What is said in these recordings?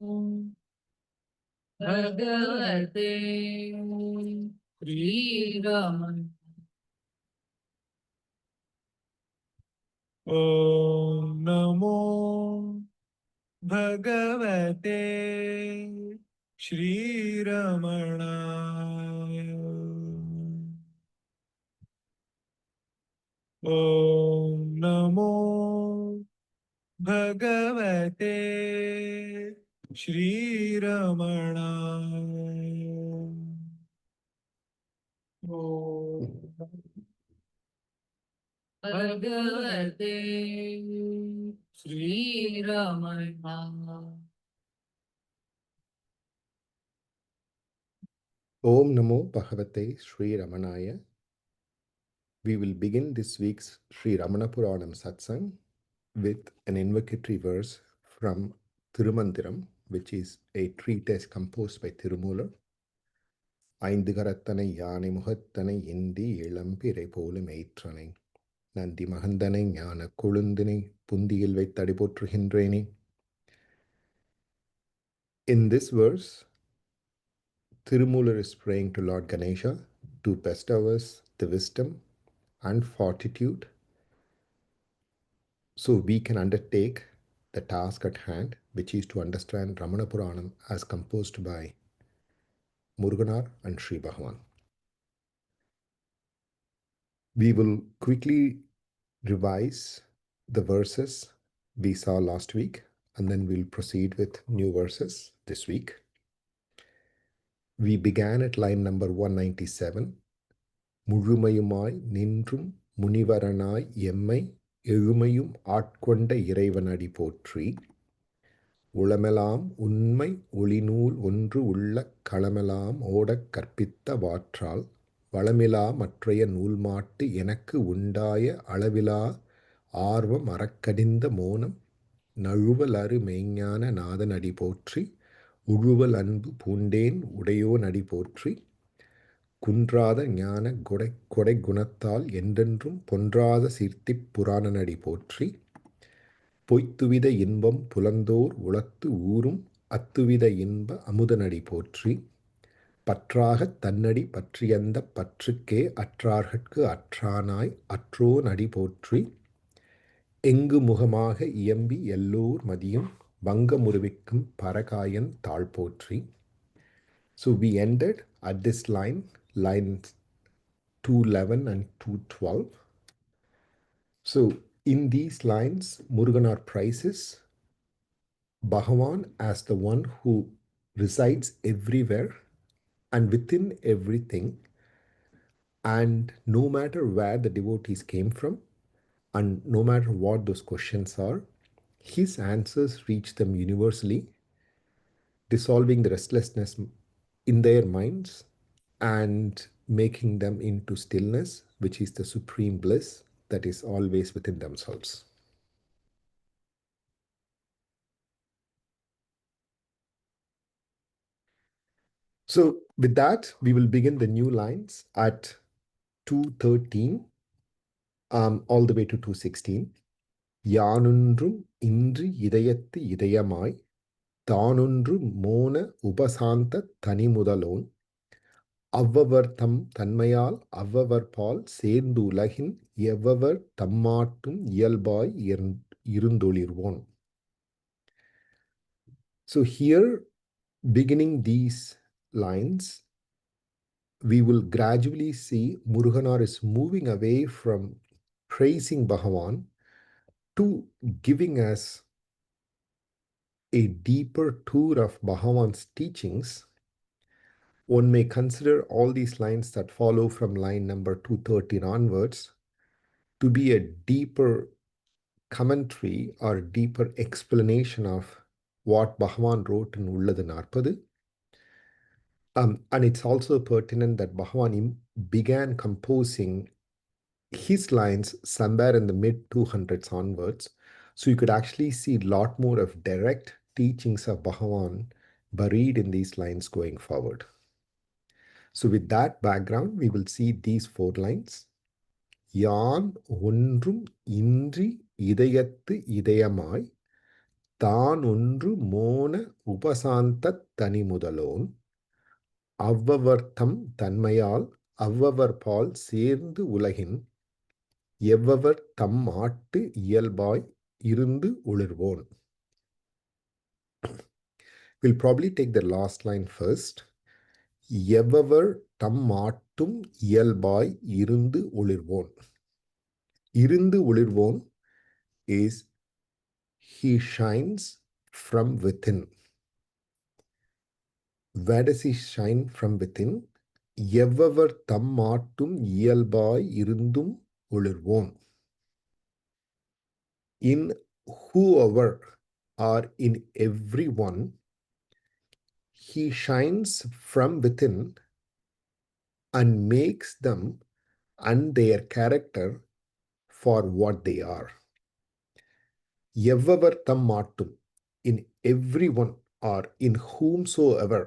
Bhagavate Sri Ramana. Om Namo Bhagavate Sri Ramana. Om Namo Bhagavate Sri Ramana. Om Bhagavate Sri Ramana. Om Namo Bhagavate Sri Ramanaya. We will begin this week's Sri Ramana Puranam Satsang with an invocatory verse from Tirumandiram, which is a treatise composed by Tirumoolar. ஐந்து கரத்தனை யானை முகத்தனை இந்தி இளம்பிறை போலும் ஏற்றனை நந்தி மகந்தனை ஞான கொழுந்தினை புந்தியில் வைத்தடி போற்றுகின்றேனே. In this verse, Tirumoolar is praying to Lord Ganesha to bestow us the wisdom and fortitude so we can undertake the task at hand, which is to understand Ramana Puranam as composed by Muruganar and Sri Bhagavan. We will quickly revise the verses we saw last week, and then we'll proceed with new verses this week. We began at line number 197. முழுமையுமாய் நின்றும் முனிவரனாய் எம்மை எழுமையும் ஆட்கொண்ட இறைவனடி போற்றி. உளமெலாம் உண்மை ஒளிநூல் ஒன்று உள்ள களமெலாம் ஓடக் கற்பித்த வாற்றால் வளமிலா மற்றைய நூல்மாட்டு எனக்கு உண்டாய அளவிலா ஆர்வம் அறக்கடிந்த மோனம் நழுவல் அரு மெய்ஞான நாதனடி போற்றி. உழுவல் அன்பு பூண்டேன் உடையோனடி போற்றி. குன்றாத ஞான கொடை குணத்தால் என்றென்றும் பொன்றாத சீர்த்திப் புராணனடி போற்றி. பொய்த்துவித இன்பம் புலந்தோர் உளத்து ஊரும் அத்துவித இன்ப அமுதனடி போற்றி. பற்றாகத் தன்னடி பற்றியந்த பற்றுக்கே அற்றார்கட்கு அற்றானாய் அற்றோனடி போற்றி. எங்கு முகமாக இயம்பி எல்லோர் மதியும் வங்க முருவிக்கும் பரகாயன் தாழ் போற்றி. So we ended at this lines 211 and 212. So in these lines, Muruganar praises Bhagavan as the one who resides everywhere and within everything, and no matter where the devotees came from, and no matter what those questions are, his answers reach them universally, dissolving the restlessness in their minds and making them into stillness, which is the supreme bliss that is always within themselves. So with that, we will begin the new lines at 213 all the way to 216. யானொன்றும் இன்றி இதயத்து இதயமாய் தானொன்று மோன உபசாந்த தனிமுதலோன் அவ்வவர் தம் தன்மையால் அவ்வவர் பால் சேர்ந்து உலகின் எவ்வவர் தம்மாட்டும் இயல்பாய் இருந்தொளிர்வோன். So here, beginning these lines, we will gradually see Muruganar is moving away from praising Bhagavan to giving us a deeper tour of Bhagavan's teachings. One may consider all these lines that follow from line number 213 onwards to be a deeper commentary or deeper explanation of what Bhagavan wrote in Ulladu Narpadu. And it's also pertinent that Bhagavan began composing his lines somewhere in the mid-200s onwards. So you could actually see a lot more of direct teachings of Bhagavan buried in these lines going forward. So with that background, we will see these 4 lines. யான் ஒன்றும் இன்றி இதயத்து இதயமாய் தான் ஒன்று மோன உபசாந்தத் தனிமுதலோன் அவ்வவர் தம் தன்மையால் அவ்வவர் பால் சேர்ந்து உலகின் எவ்வவர் தம் ஆட்டு இயல்பாய் இருந்து ஒளிர்வோன். We'll probably take the last line first. எவ்வவர் தம் ஆட்டும் இயல்பாய் இருந்து ஒளிர்வோன். இருந்து ஒளிர்வோன் is he shines from within. Where does he shine from within? எவ்வவர் தம் ஆட்டும் இயல்பாய் இருந்தும் ஒளிர்வோன். In whoever or in everyone, he shines from within and makes them and their character for what they are. எவ்வவர் தம் ஆட்டும், in everyone or in whomsoever,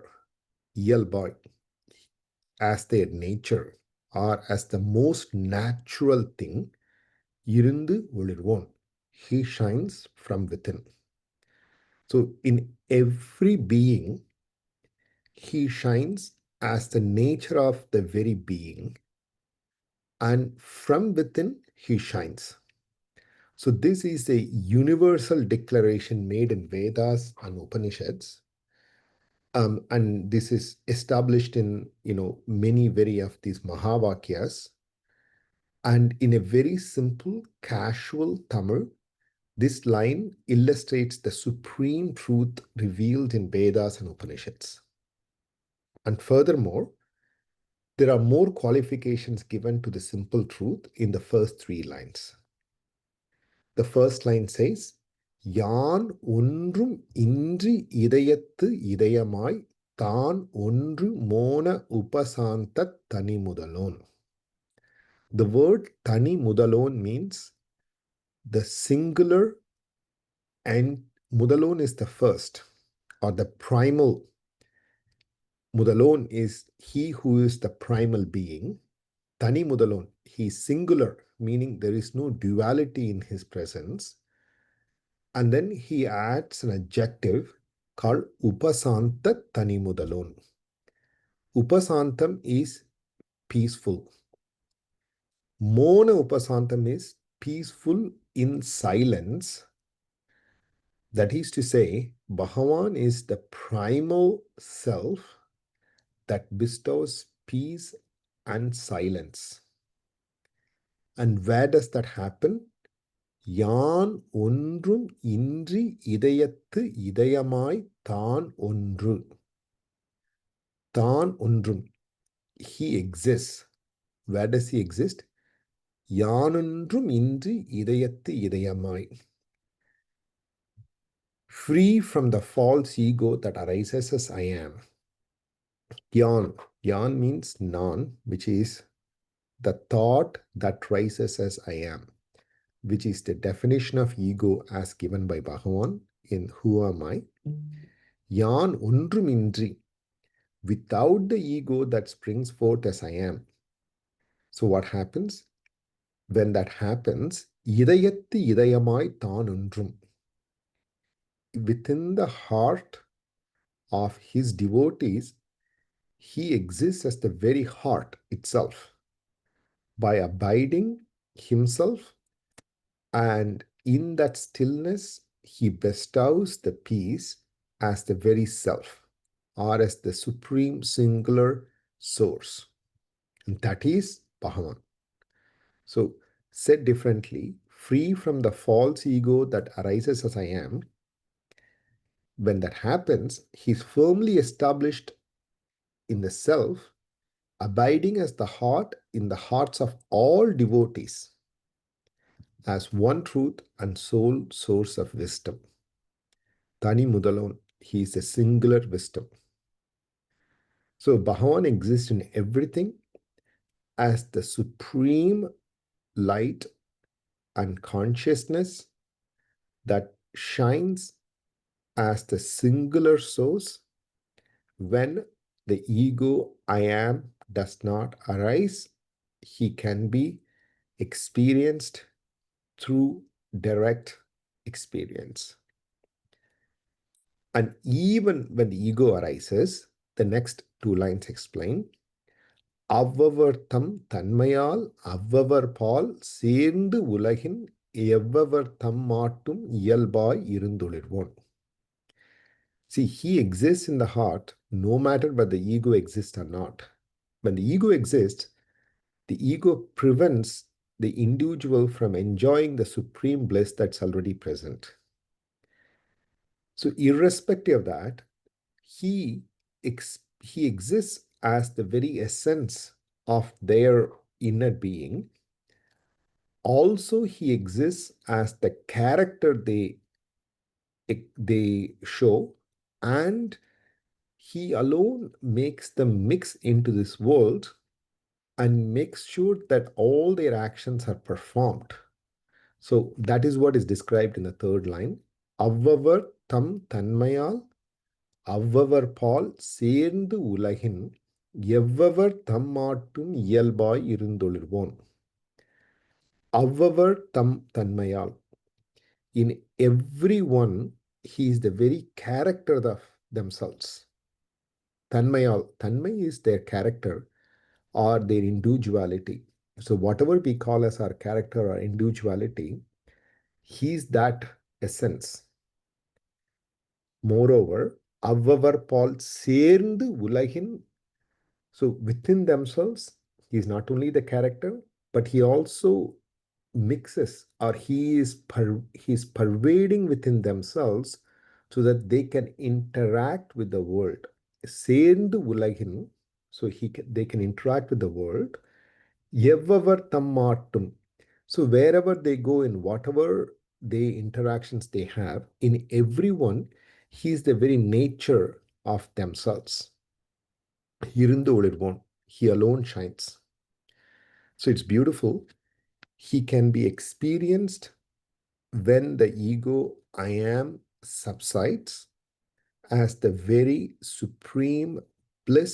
இயல்பாய், as their nature or as the most natural thing, இருந்து ஒளிர்வோன், he shines from within. So in every being, he shines as the nature of the very being, and from within he shines. So this is a universal declaration made in Vedas and Upanishads. And this is established in many very of these Mahavakyas. And in a very simple, casual Tamil, this line illustrates the supreme truth revealed in Vedas and Upanishads. And furthermore, there are more qualifications given to the simple truth in the first 3 lines. The first line says, யான் ஒன்றும் இன்றி இதயத்து இதயமாய் தான் ஒன்று மோன உபசாந்தத் தனிமுதலோன். The word தனிமுதலோன் means the singular, and mudalon is the first or the primal. Mudalon is he who is the primal being. Tani mudalon, he is singular, meaning there is no duality in his presence. And then he adds an adjective called upasanta tani mudalon. Upasantam is peaceful. Mona upasantam is peaceful in silence. That is to say, Bhagavan is the primal self that bestows peace and silence. And where does that happen? யான் ஒன்றும் இன்றி இதயத்து இதயமாய் தான் ஒன்று. தான் ஒன்றும். He exists. Where does he exist? யானொன்றும் இன்றி இதயத்து இதயமாய். Free from the false ego that arises as I am. Yan. Yan means non, which is the thought that rises as I am, which is the definition of ego as given by Bhagavan in Who Am I? Yan ஒன்றும் இன்றி, without the ego that springs forth as I am. So what happens? When that happens, இதயத்து இதயமாய் தான் ஒன்றும். Within the heart of his devotees, he exists as the very heart itself. By abiding himself, and in that stillness, he bestows the peace as the very self, or as the supreme singular source. And that is Bhagavan. So, said differently, free from the false ego that arises as I am, when that happens, he is firmly established in the self, abiding as the heart in the hearts of all devotees, as one truth and sole source of wisdom. Tani Mudalon, he is a singular wisdom. So Bhagavan exists in everything as the supreme light and consciousness that shines as the singular source when the ego I am does not arise. He can be experienced through direct experience. And even when the ego arises, the next two lines explain, அவ்வவர் தம் தன்மையால் அவ்வவர் பால் சேர்ந்து உலகின் எவ்வவர் தம் மாட்டும் இயல்பாய் இருந்தொழிர்வோன். See, he exists in the heart no matter whether the ego exists or not. When the ego exists, the ego prevents the individual from enjoying the supreme bliss that's already present. So, irrespective of that, he exists as the very essence of their inner being. Also, he exists as the character they show, and he alone makes them mix into this world and makes sure that all their actions are performed. So that is what is described in the third line. Avvavar tam tanmayal அவ்வவர் பால் சேர்ந்து உலகின் எவ்வவர் தம்மாட்டும் இயல்பாய் இருந்தொழிர்வோன். அவ்வவர் தம் தன்மையால். In everyone, he is the very character of themselves. Tanmayal. Tanmay is their character or their individuality. So whatever we call as our character or individuality, he is that essence. Moreover, அவ்வவர் பால் சேர்ந்து உலகின். So within themselves, he is not only the character, but he also mixes, or he is pervading within themselves so that they can interact with the world. சேர்ந்து உலகின், so they can interact with the world. எவ்வவர் தம்மாட்டும். So wherever they go, in whatever the interactions they have, in everyone, he is the very nature of themselves. இருந்து ஒளிர்வோன். He alone shines. So it's beautiful. He can be experienced when the ego I am subsides as the very supreme bliss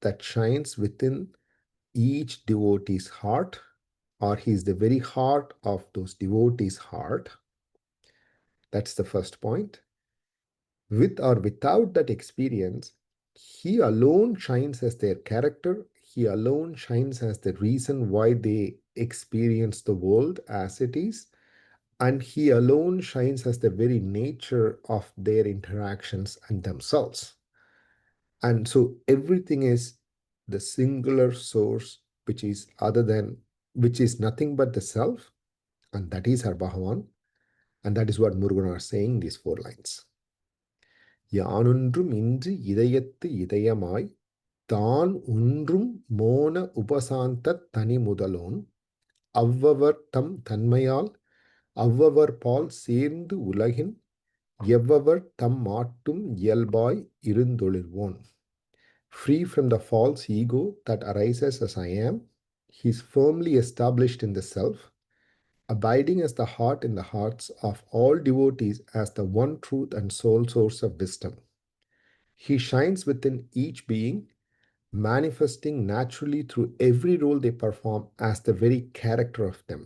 that shines within each devotee's heart, or he is the very heart of those devotees' heart. That's the first point. With or without that experience, he alone shines as their character. He alone shines as the reason why they experience the world as it is. And he alone shines as the very nature of their interactions and themselves. And so everything is the singular source, which is nothing but the self, and that is our Bhagavan. And that is what Muruganar is saying in these 4 lines. யானொன்றும் இன்றி இதயத்து இதயமாய் தான் ஒன்றும் மோன உபசாந்த தனி முதலோன் அவ்வவர் தம் தன்மையால் அவ்வவர் பால் சேர்ந்து உலகின் எவ்வவர் தம் மாட்டும் இயல்பாய் இருந்தொழிர்வோன். Free from the false ego that arises as I am, he is firmly established in the self, abiding as the heart in the hearts of all devotees as the one truth and sole source of wisdom. He shines within each being, manifesting naturally through every role they perform as the very character of them.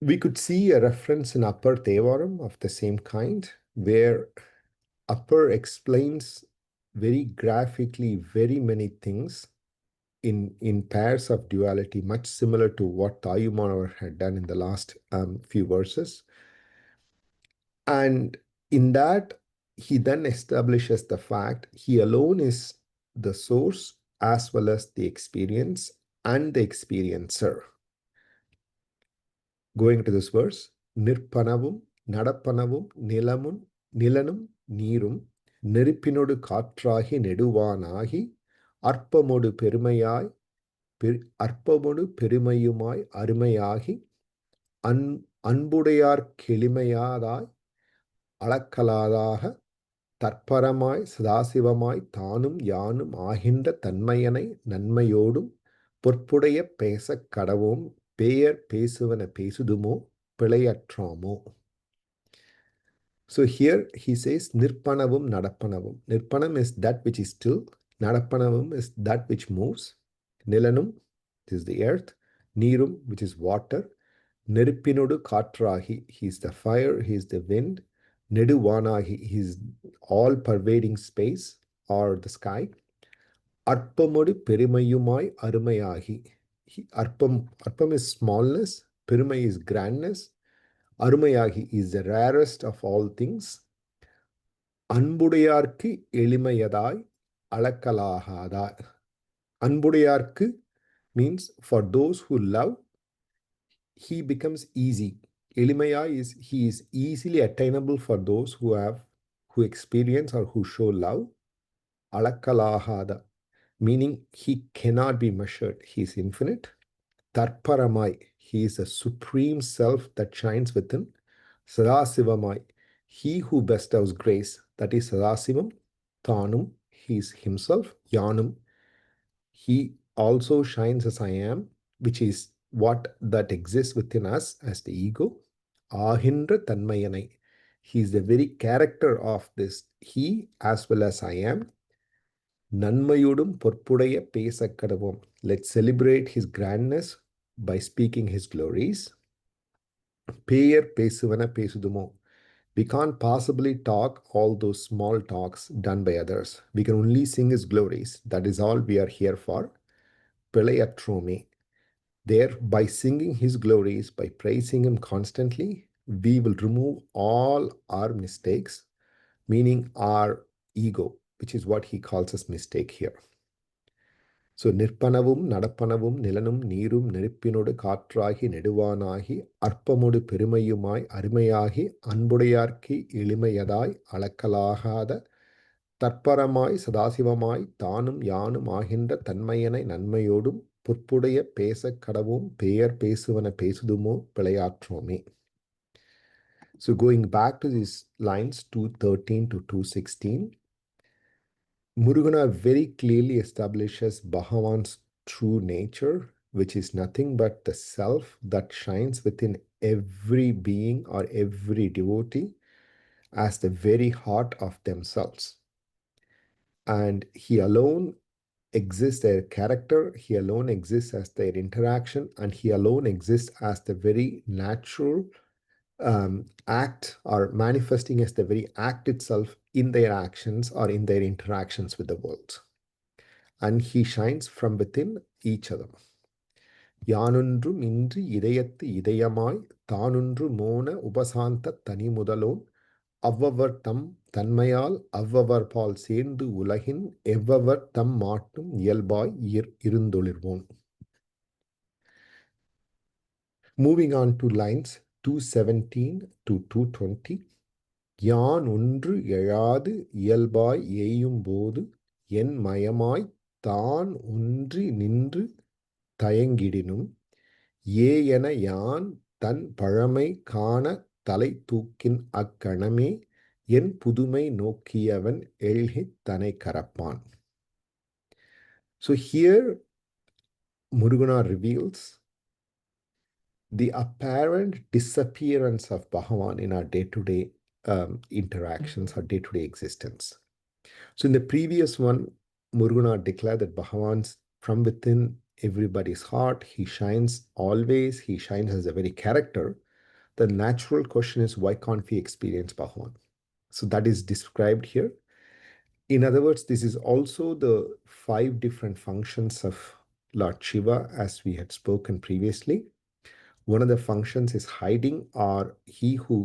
We could see a reference in Upper Devaram of the same kind, where Upper explains very graphically very many things in pairs of duality, much similar to what Tayumanavar had done in the last few verses. And in that, he then establishes the fact he alone is the source as well as the experience and the experiencer. Going to this verse, நிற்பனவும் நடப்பனவும் நிலனும் நீரும் நெருப்பினொடு காற்றாகி நெடுவானாகி அற்பமொடு பெருமையுமாய் அருமையாகி அன்புடையார் கெளிமையாதாய் அளக்கலாதாக தற்பரமாய் சதாசிவமாய் தானும் யானும் ஆகின்ற தன்மையனை நன்மையோடும் பொற்புடைய பேசக் கடவோம் பேயர் பேசுவன பேசுதுமோ பிழையற்றாமோ. So here he says nirpanavum nadapanavum. Nirpanam is that which is still. Nadapanavum is that which moves. Nilanum, this is the earth. Neerum, which is water. Nerippinodu Katrahi, he is the fire, he is the wind. Neduvanahi, he is all pervading space or the sky. Arpamodu Perimayumai Arumayahi. Arpam is smallness, Perimai is grandness, Arumayagi is the rarest of all things. Anbudayarku Elimayadai Alakalahada. Anbudayarku means for those who love, he becomes easy. Elimaya is he is easily attainable for those who experience or who show love. Alakalahada, meaning he cannot be measured. He is infinite. Tarparamai, he is a supreme self that shines within. Sadasivamai, he who bestows grace, that is Sadasivam. Tanum, he is himself. Yanum, he also shines as I am, which is what that exists within us as the ego. Ahindra Tanmayanai, he is the very character of this he as well as I am. Nanmayudum Purpudaya Pesakadavam. Let's celebrate his grandness by speaking his glories. Peyer Pesuvana Pesudumo. We can't possibly talk all those small talks done by others. We can only sing his glories. That is all we are here for. Pelayatrome. There, by singing his glories, by praising him constantly, we will remove all our mistakes, meaning our ego, which is what he calls as mistake here. So Nirpanavum, Nadapanavum, Nilanum, Nirum, Niripinodu, Katrahi, Neduvanahi, Arpamodu Perimayumai, Arimayahi, Anbudayarki, Ilimayadai, Alakalahada, Tarparamai, Sadasivamai, Tanum, Yanum, Ahinda, Tanmayanai, Nanmayodum, Purpudaya, Pesa Kadavum, Peyer Pesuvana Pesudumo, Pelayatrome. So going back to these lines 213 to 216, Muruganar very clearly establishes Bhagavan's true nature, which is nothing but the self that shines within every being or every devotee as the very heart of themselves. And he alone exists their character, he alone exists as their interaction, and he alone exists as the very natural act or manifesting as the very act itself in their actions or in their interactions with the world. And he shines from within each other. Yanundrum indri idayattu idayamai tanundru mona upasanta tani mudalon avvavar tam தன்மையால் அவ்வவர் பால் சேர்ந்து உலகின் எவ்வவர் தம் மாட்டும் இயல்பாய் இருந்தொழிர்வோம். Moving on to lines 217 to 220. யான் ஒன்று எழாது இயல்பாய் ஏயும் போது என் மயமாய் தான் ஒன்றி நின்று தயங்கிடினும் ஏ என யான் தன் பழமை காண தலை தூக்கின் அக்கணமே என் புதுமை நோக்கியவன் எழுகித் தனை கரப்பான். So here Muruganar reveals the apparent disappearance of Bhagavan in our day-to-day interactions or day-to-day existence. So in the previous one, Muruganar declared that Bhagavan's from within everybody's heart, he shines always, he shines as a very character. The natural question is, why can't we experience Bhagavan? So that is described here. In other words, this is also the 5 different functions of Lord Shiva as we had spoken previously. One of the functions is hiding, or he who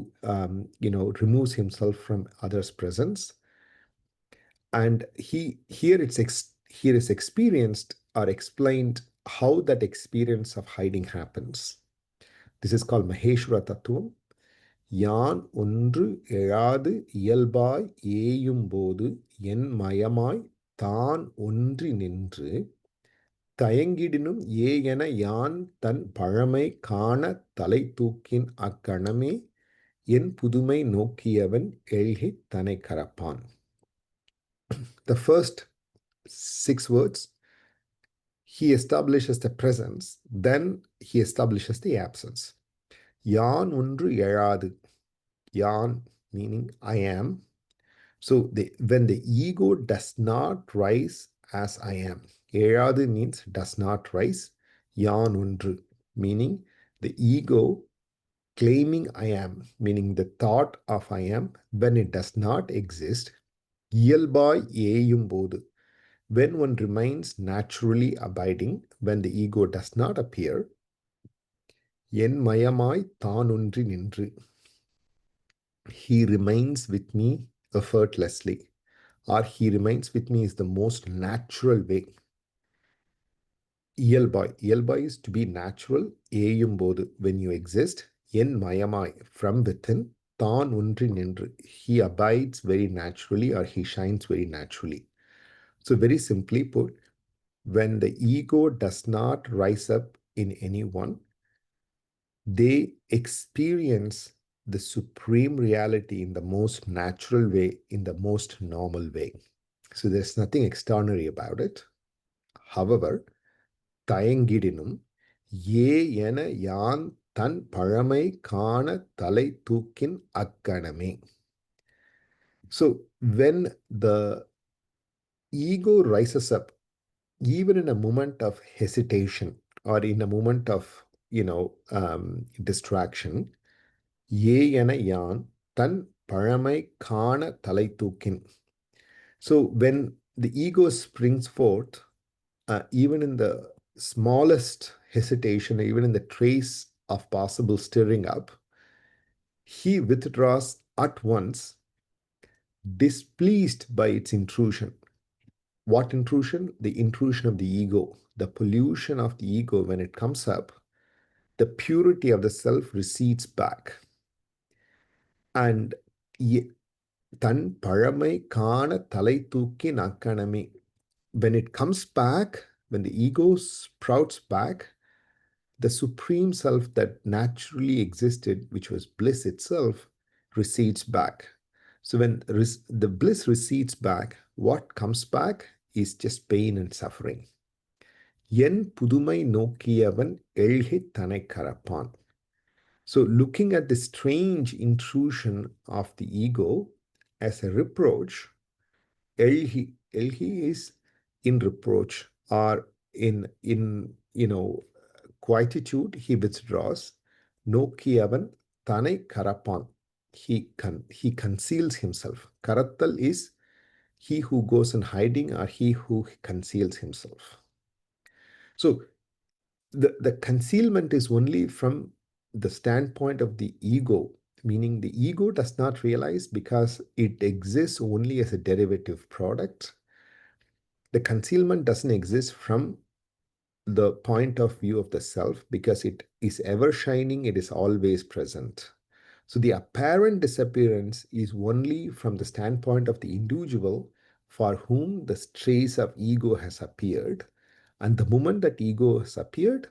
removes himself from others' presence. And here is experienced or explained how that experience of hiding happens. This is called Maheshwara Tattvam. யான் ஒன்று எழாது இயல்பாய் ஏயும் போது என் மயமாய் தான் ஒன்றி நின்று தயங்கிடினும் ஏ என யான் தன் பழமை காண தலை தூக்கின் அக்கணமே என் புதுமை நோக்கியவன் எழுகித் தனை கரப்பான். The first 6 words, he establishes the presence, then he establishes the absence. யான் ஒன்று எழாது. Yan meaning I am. So when the ego does not rise as I am, Eyadu means does not rise. Yan undru meaning the ego claiming I am, meaning the thought of I am, when it does not exist, இயல்பாய் ஏயும் போது, when one remains naturally abiding, when the ego does not appear, என் மயமாய் தானொன்றி நின்று, he remains with me effortlessly, or he remains with me is the most natural way. Ialbai is to be natural. ஏயும் போது, when you exist. N மயமாய், from within. தான் ஒன்றி நின்று, he abides very naturally, or he shines very naturally. So very simply put, when the ego does not rise up in anyone, they experience the supreme reality in the most natural way, in the most normal way. So there's nothing extraordinary about it. However, தயங்கிடினும் ஏ என யான் தன் பழமை காண தலை தூக்கின் அக்கணமே. So when the ego rises up, even in a moment of hesitation or in a moment of distraction, ஏ என யான் தன் பழமை காண தலை தூக்கின். So when the ego springs forth, even in the smallest hesitation, even in the trace of possible stirring up, he withdraws at once, displeased by its intrusion. What intrusion? The intrusion of the ego, the pollution of the ego. When it comes up, the purity of the self recedes back. And தன் பழமை காண தலை தூக்கின் அக்கணமே. When it comes back, when the ego sprouts back, the supreme self that naturally existed, which was bliss itself, recedes back. So when the bliss recedes back, what comes back is just pain and suffering. என் புதுமை நோக்கியவன் எழுகி தனை கரப்பான். So looking at the strange intrusion of the ego as a reproach, elhi is in reproach, or in quietude, he withdraws. Nokiyavan tanai karapan, he conceals himself. Karattal is he who goes in hiding, or he who conceals himself. So the concealment is only from the standpoint of the ego, meaning the ego does not realize because it exists only as a derivative product. The concealment doesn't exist from the point of view of the self, because it is ever shining, it is always present. So the apparent disappearance is only from the standpoint of the individual for whom the trace of ego has appeared. And the moment that ego has appeared,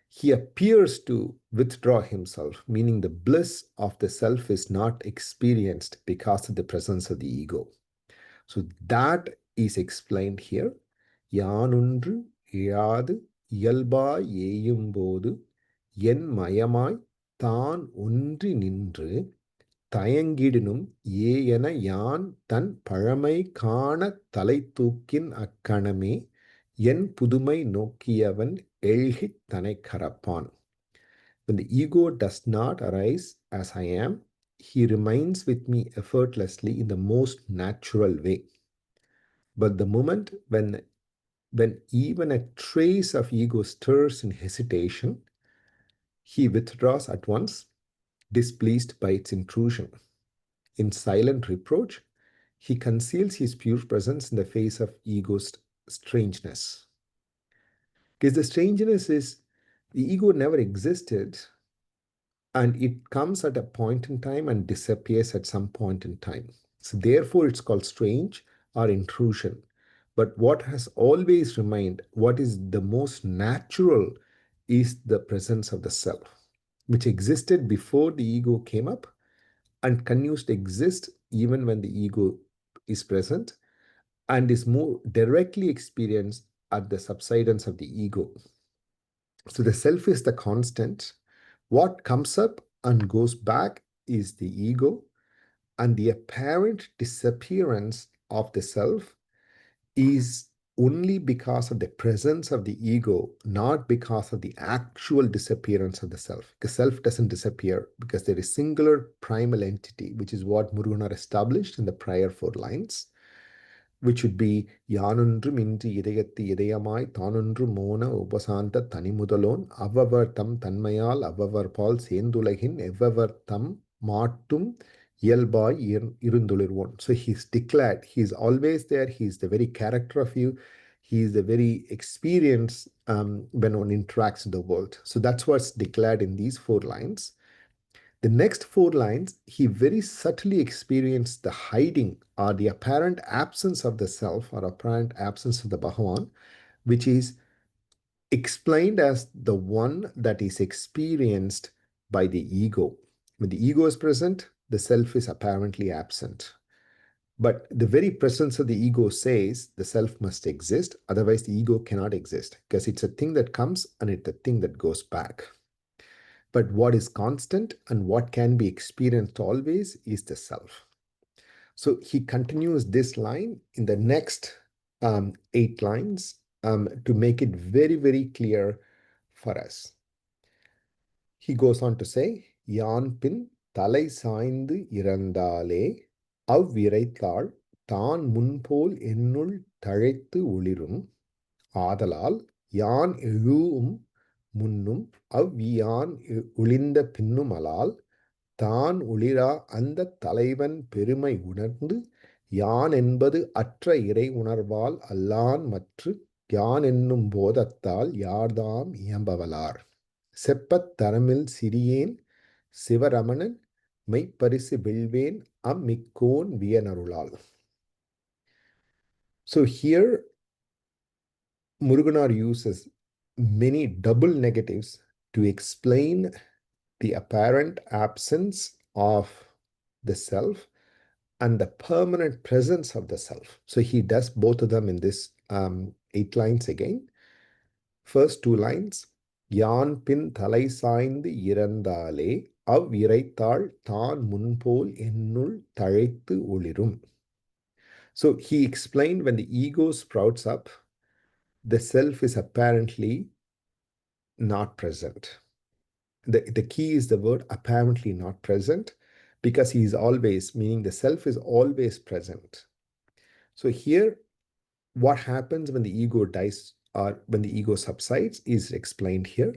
he appears to withdraw himself, meaning the bliss of the self is not experienced because of the presence of the ego. So that is explained here. யானொன்று இழாது இயல்பாய் ஏயும்போது என் மயமாய் தான் ஒன்றி நின்று தயங்கிடினும் ஏ என யான் தன் பழமை காண தலை தூக்கின் அக்கணமே என் புதுமை நோக்கியவன் எழுகி தனை கரப்பான். When the ego does not arise as I am, he remains with me effortlessly in the most natural way. But the moment when even a trace of ego stirs in hesitation, he withdraws at once, displeased by its intrusion. In silent reproach, he conceals his pure presence in the face of ego's strangeness. Because the strangeness is the ego never existed, and it comes at a point in time and disappears at some point in time. So therefore, it's called strange or intrusion. But what has always remained, what is the most natural, is the presence of the self, which existed before the ego came up and continues to exist even when the ego is present, and is more directly experienced at the subsidence of the ego. So the self is the constant. What comes up and goes back is the ego, and the apparent disappearance of the self is only because of the presence of the ego, not because of the actual disappearance of the self. The self doesn't disappear because there is singular primal entity, which is what Muruganar established in the prior 4 lines, which would be யானொன்றும் இன்றி இதயத்து இதயமாய் தானொன்று மோன உபசாந்த தனிமுதலோன் அவ்வவர் தம் தன்மையால் அவ்வவர் பால் சேர்ந்துலகின் எவ்வவர் தம் மாட்டும் இயல்பாய் இருந்துளிர்வோன். So he's declared, he's always there, he's the very character of you, he's the very experience when one interacts in the world. So that's what's declared in these 4 lines. The next 4 lines, he very subtly experienced the hiding or the apparent absence of the self or apparent absence of the Bhagavan, which is explained as the one that is experienced by the ego. When the ego is present, the self is apparently absent. But the very presence of the ego says the self must exist, otherwise the ego cannot exist, because it's a thing that comes and it's a thing that goes back. But what is constant and what can be experienced always is the self. So he continues this line in the next 8 lines to make it very, very clear for us. He goes on to say, யான் பின் தலை சாய்ந்து இறந்தாலே அவ்விரைத்தாள் தான் முன்போல் என்னுள் தழைத்து ஒளிரும் ஆதலால் யான் எழுவும் முன்னும் அவ்வியான் ஒளிந்த பின்னுமலால் தான் ஒளிரா அந்த தலைவன் பெருமை உணர்ந்து யான் என்பது அற்ற இறை உணர்வால் அல்லான் மற்று யான் என்னும் போதத்தால் யார்தாம் இயம்பவலார் செப்பத் தரமில் சிறியேன் Sivaramanan மெய்ப்பரிசு வெல்வேன் அம்மிக்கோன் வியனருளால். So here Muruganar uses many double negatives to explain the apparent absence of the self and the permanent presence of the self. So he does both of them in this 8 lines again. First 2 lines, யான் பின் தலை சாய்ந்து இறந்தாலே அவ்விரைத்தாள் தான் முன்போல் என்னுள் தழைத்து ஒளிரும். So he explained when the ego sprouts up, the self is apparently not present. The key is the word apparently not present, because he is always, meaning the self is always present. So here, what happens when the ego dies or when the ego subsides is explained here.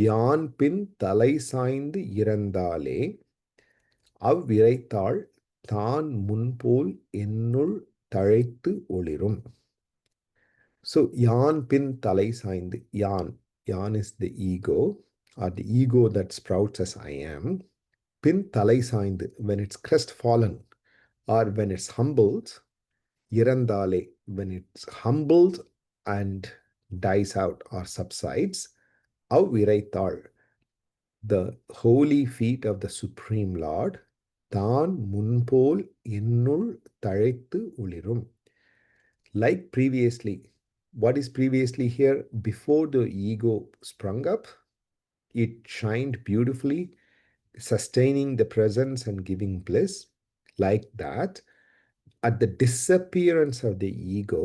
யான் பின் தலை சாய்ந்து இறந்தாலே அவ்விரைத்தாள் தான் முன்போல் என்னுள் தழைத்து ஒளிரும். So யான் பின் தலை சாய்ந்து, yan is the ego, or the ego that sprouts as I am. Pin thalai saindu, when it's crestfallen or when it's humbled. Irandale, when it's humbled and dies out or subsides. Av viraital, the holy feet of the Supreme Lord. Than munpol innul tழைத்து ஒளிரும். Like previously, what is previously here? Before the ego sprung up, it shined beautifully, sustaining the presence and giving bliss. Like that, at the disappearance of the ego,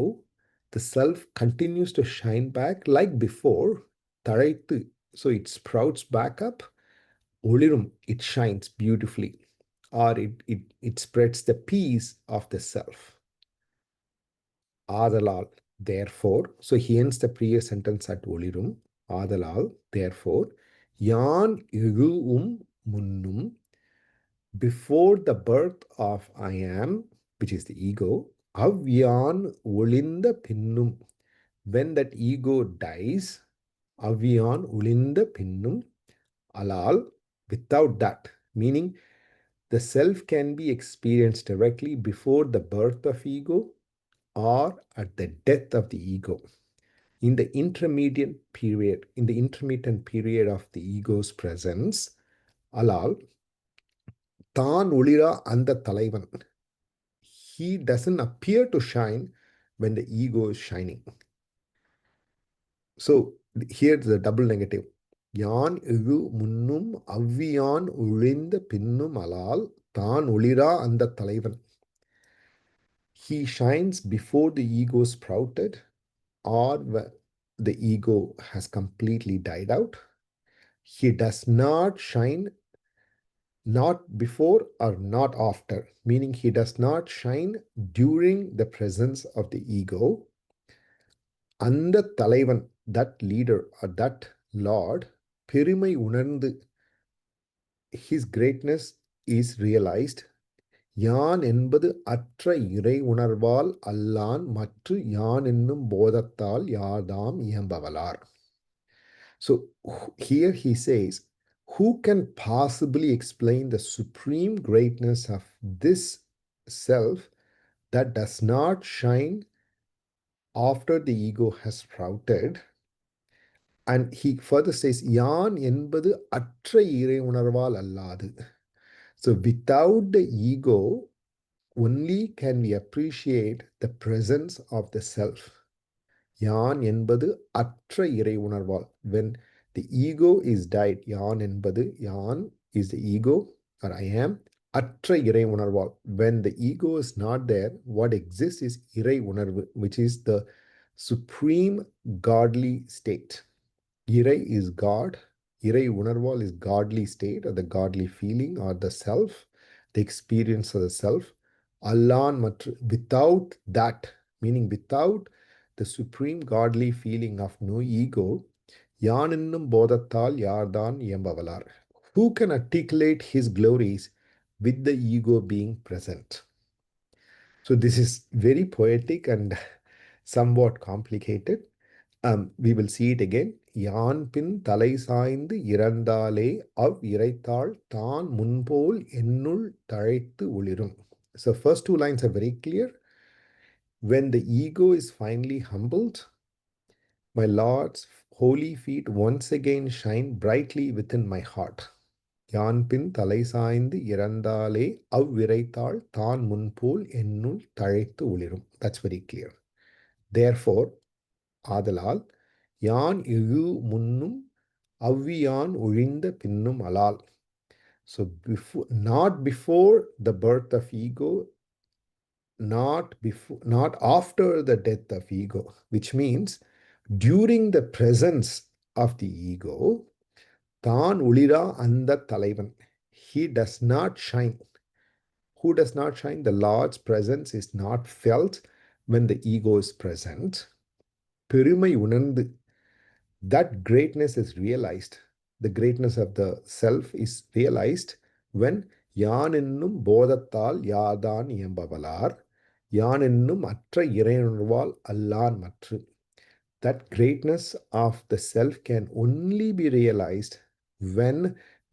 the self continues to shine back like before. தழைத்து, so it sprouts back up. ஒளிரும், it shines beautifully, or it spreads the peace of the self. ஆதலால், therefore, so he ends the previous sentence at ஒளிரும். ஆதலால், therefore, யான் எழுவும் முன்னும், before the birth of I am, which is the ego, avyan ஒளிந்த பின்னும், when that ego dies, avyan ஒளிந்த பின்னும், alal, without that, meaning the self can be experienced directly before the birth of ego or at the death of the ego. In the intermediate period of the ego's presence, alal, தான் ஒளிரா அந்த தலைவன், he doesn't appear to shine when the ego is shining. So here's the double negative. யான் எழு முன்னும் அவ்வியான் ஒளிந்த பின்னும் அலால் தான் ஒளிரா அந்த தலைவன். He shines before the ego sprouted or the ego has completely died out. He does not shine not before or not after, meaning he does not shine during the presence of the ego. அந்த தலைவன், that leader or that lord, பெருமை உணர்ந்து, his greatness is realized. யான் என்பது அற்ற இறை உணர்வால் அல்லான் மற்று யான் என்னும் போதத்தால் யாதாம் இயம்பவலார். So here he says, who can possibly explain the supreme greatness of this self that does not shine after the ego has sprouted? And he further says, யான் என்பது அற்ற இறை உணர்வால் அல்லாது. So without the ego, only can we appreciate the presence of the self. யான் என்பது அற்ற இறை உணர்வால். When the ego is died, யான் என்பது, யான் is the ego or I am, அற்ற இறை உணர்வால். When the ego is not there, what exists is இறை உணர்வு, which is the supreme godly state. Irai is God. Irai Unarval is godly state or the godly feeling or the self, the experience of the self. Allan Matra, without that, meaning without the supreme godly feeling of no ego, Yaninnum Bodhathal Yardan Yembavalar. Who can articulate his glories with the ego being present? So this is very poetic and somewhat complicated. We will see it again. யான் பின் தலை சாய்ந்து இறந்தாலே அவ் இறைத்தாள் தான் முன்போல் என்னுள் தழைத்து ஒளிரும். So first two lines are very clear. When the ego is finally humbled, my Lord's holy feet once again shine brightly within my heart. யான் பின் தலை சாய்ந்து இறந்தாலே அவ் இறைத்தாள் தான் முன்போல் என்னுள் தழைத்து ஒளிரும். That's very clear. Therefore, ஆதலால் யான் எழு முன்னும் அவ்வியான் ஒழிந்த பின்னும் அலால். So not before the birth of ego, not after the death of ego, which means during the presence of the ego, தான் ஒளிரா அந்த தலைவன், he does not shine. Who does not shine? The Lord's presence is not felt when the ego is present. பெருமை உணர்ந்து, that greatness is realized. The greatness of the self is realized when யான் என்னும் போதத்தால் யாதான் இயம்பவலார், யான் என்னும் அற்ற இறையுணர்வால் அல்லான் மற்று. That greatness of the self can only be realized when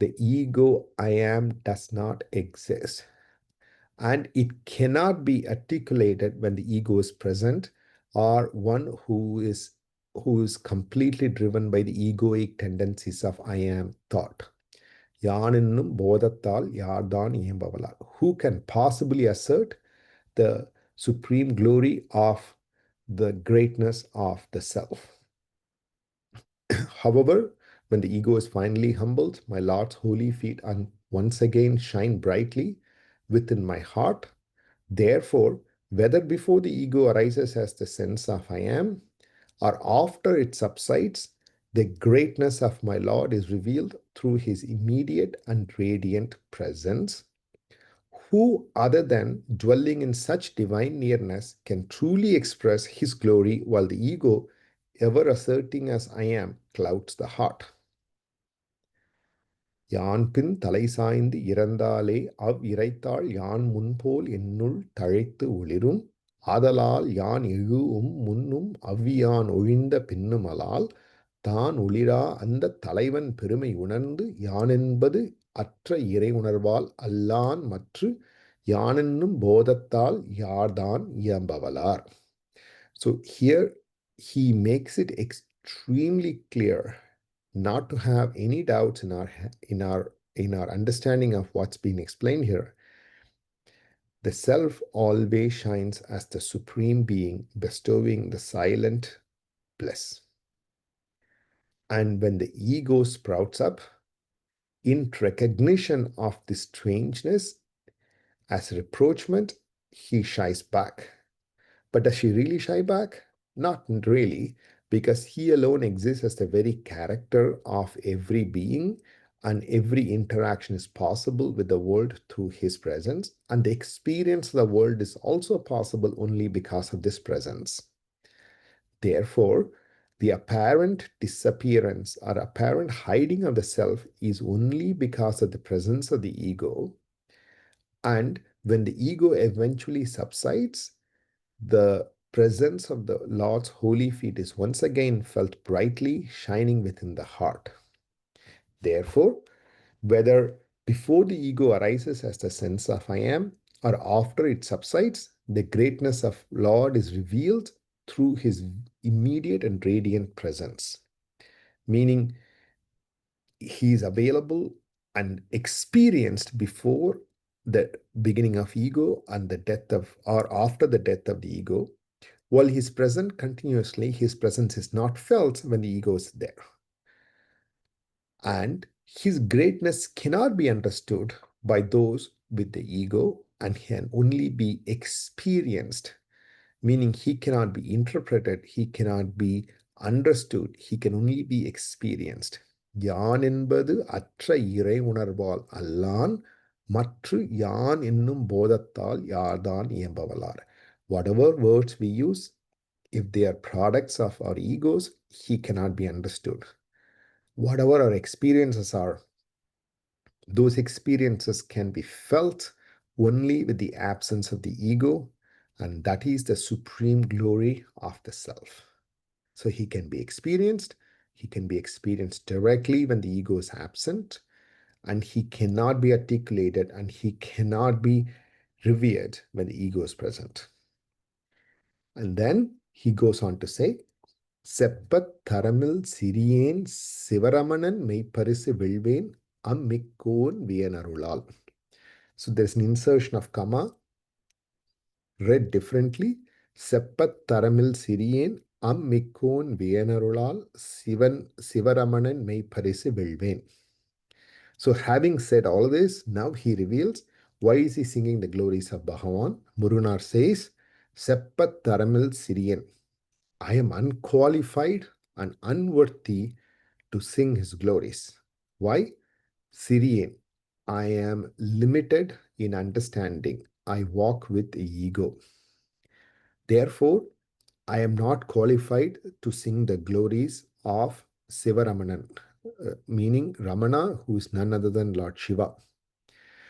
the ego I am does not exist. And it cannot be articulated when the ego is present or one who is completely driven by the egoic tendencies of I am thought. யானின்னும் போதத்தால் யார்தான் இயம்பவலார். Who can possibly assert the supreme glory of the greatness of the self? However, when the ego is finally humbled, my Lord's holy feet once again shine brightly within my heart. Therefore, whether before the ego arises as the sense of I am, or after it subsides, the greatness of my Lord is revealed through his immediate and radiant presence. Who other than dwelling in such divine nearness can truly express his glory while the ego, ever asserting as I am, clouds the heart? யான் பின் தலை சாய்ந்து இறந்தாலே அவ் இறைத்தாள் யான் முன்போல் என்னுள் தழைத்து ஒளிரும். ஆதலால் யான் எழுவும் முன்னும் அவ்வியான் ஒழிந்த பின்னுமலால் தான் ஒளிரா அந்த தலைவன் பெருமை உணர்ந்து யானென்பது அற்ற இறை உணர்வால் அல்லான் மற்று யானென்னும் போதத்தால் யார்தான் இயம்பவலார். So here he makes it extremely clear not to have any doubts in our understanding of what's being explained here. The self always shines as the supreme being bestowing the silent bliss. And when the ego sprouts up in recognition of this strangeness as reproachment, he shies back. But does she really shy back? Not really, because he alone exists as the very character of every being, and every interaction is possible with the world through his presence, and the experience of the world is also possible only because of this presence. Therefore, the apparent disappearance or apparent hiding of the self is only because of the presence of the ego. And when the ego eventually subsides, the presence of the Lord's holy feet is once again felt brightly shining within the heart. Therefore, whether before the ego arises as the sense of I am or after it subsides, the greatness of Lord is revealed through his immediate and radiant presence, meaning he is available and experienced before the beginning of ego and the death of, or after the death of the ego. While he is present continuously, his presence is not felt when the ego is there. And his greatness cannot be understood by those with the ego and can only be experienced, meaning he cannot be interpreted, he cannot be understood, he can only be experienced. யான் என்பது அற்ற இறை உணர்வால் அல்லான் மற்று யான் என்னும் போதத்தால் யார்தான் இயம்பவலார். Whatever words we use, if they are products of our egos, he cannot be understood. Whatever our experiences are, those experiences can be felt only with the absence of the ego, and that is the supreme glory of the self. So he can be experienced. He can be experienced directly when the ego is absent, and he cannot be articulated and he cannot be revered when the ego is present. And then he goes on to say, செப்பத் தரமில் சிறியேன் Sivaramanan மெய்ப்பரிசு வெல்வேன் அம்மிக்கோன் வியனருளால். So there's an insertion of comma read differently. செப்பத் தரமில் சிறியேன் அம்மிக்கோன் வியனருளால் Sivaramanan மெய்ப்பரிசு வெல்வேன். So having said all this, now he reveals why is he singing the glories of Bhagavan. Muruganar says, செப்பத் தரமில் சிறியேன். I am unqualified and unworthy to sing his glories. Why? Syrian. I am limited in understanding. I walk with ego. Therefore, I am not qualified to sing the glories of Sivaramanan, meaning Ramana, who is none other than Lord Shiva.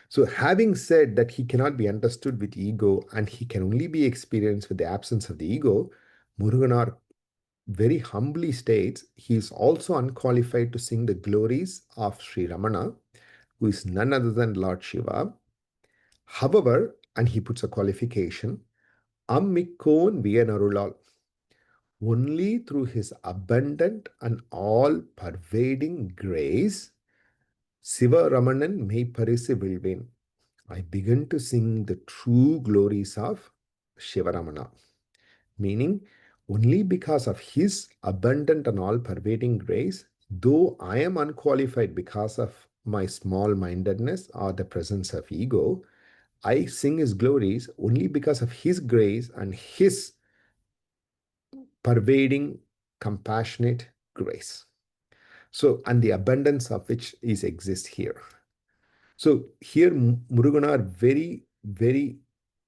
So, having said that he cannot be understood with ego and he can only be experienced with the absence of the ego, Muruganar very humbly states he is also unqualified to sing the glories of Sri Ramana, who is none other than Lord Shiva. However, and he puts a qualification, Ammikon Viyanarulal, only through his abundant and all-pervading grace, Siva Ramanan Meiparisu Vilven, I begin to sing the true glories of Shivaramana. Meaning, only because of his abundant and all-pervading grace, though I am unqualified because of my small-mindedness or the presence of ego, I sing his glories only because of his grace and his pervading, compassionate grace. So, and the abundance of which is exists here. So here Muruganar very, very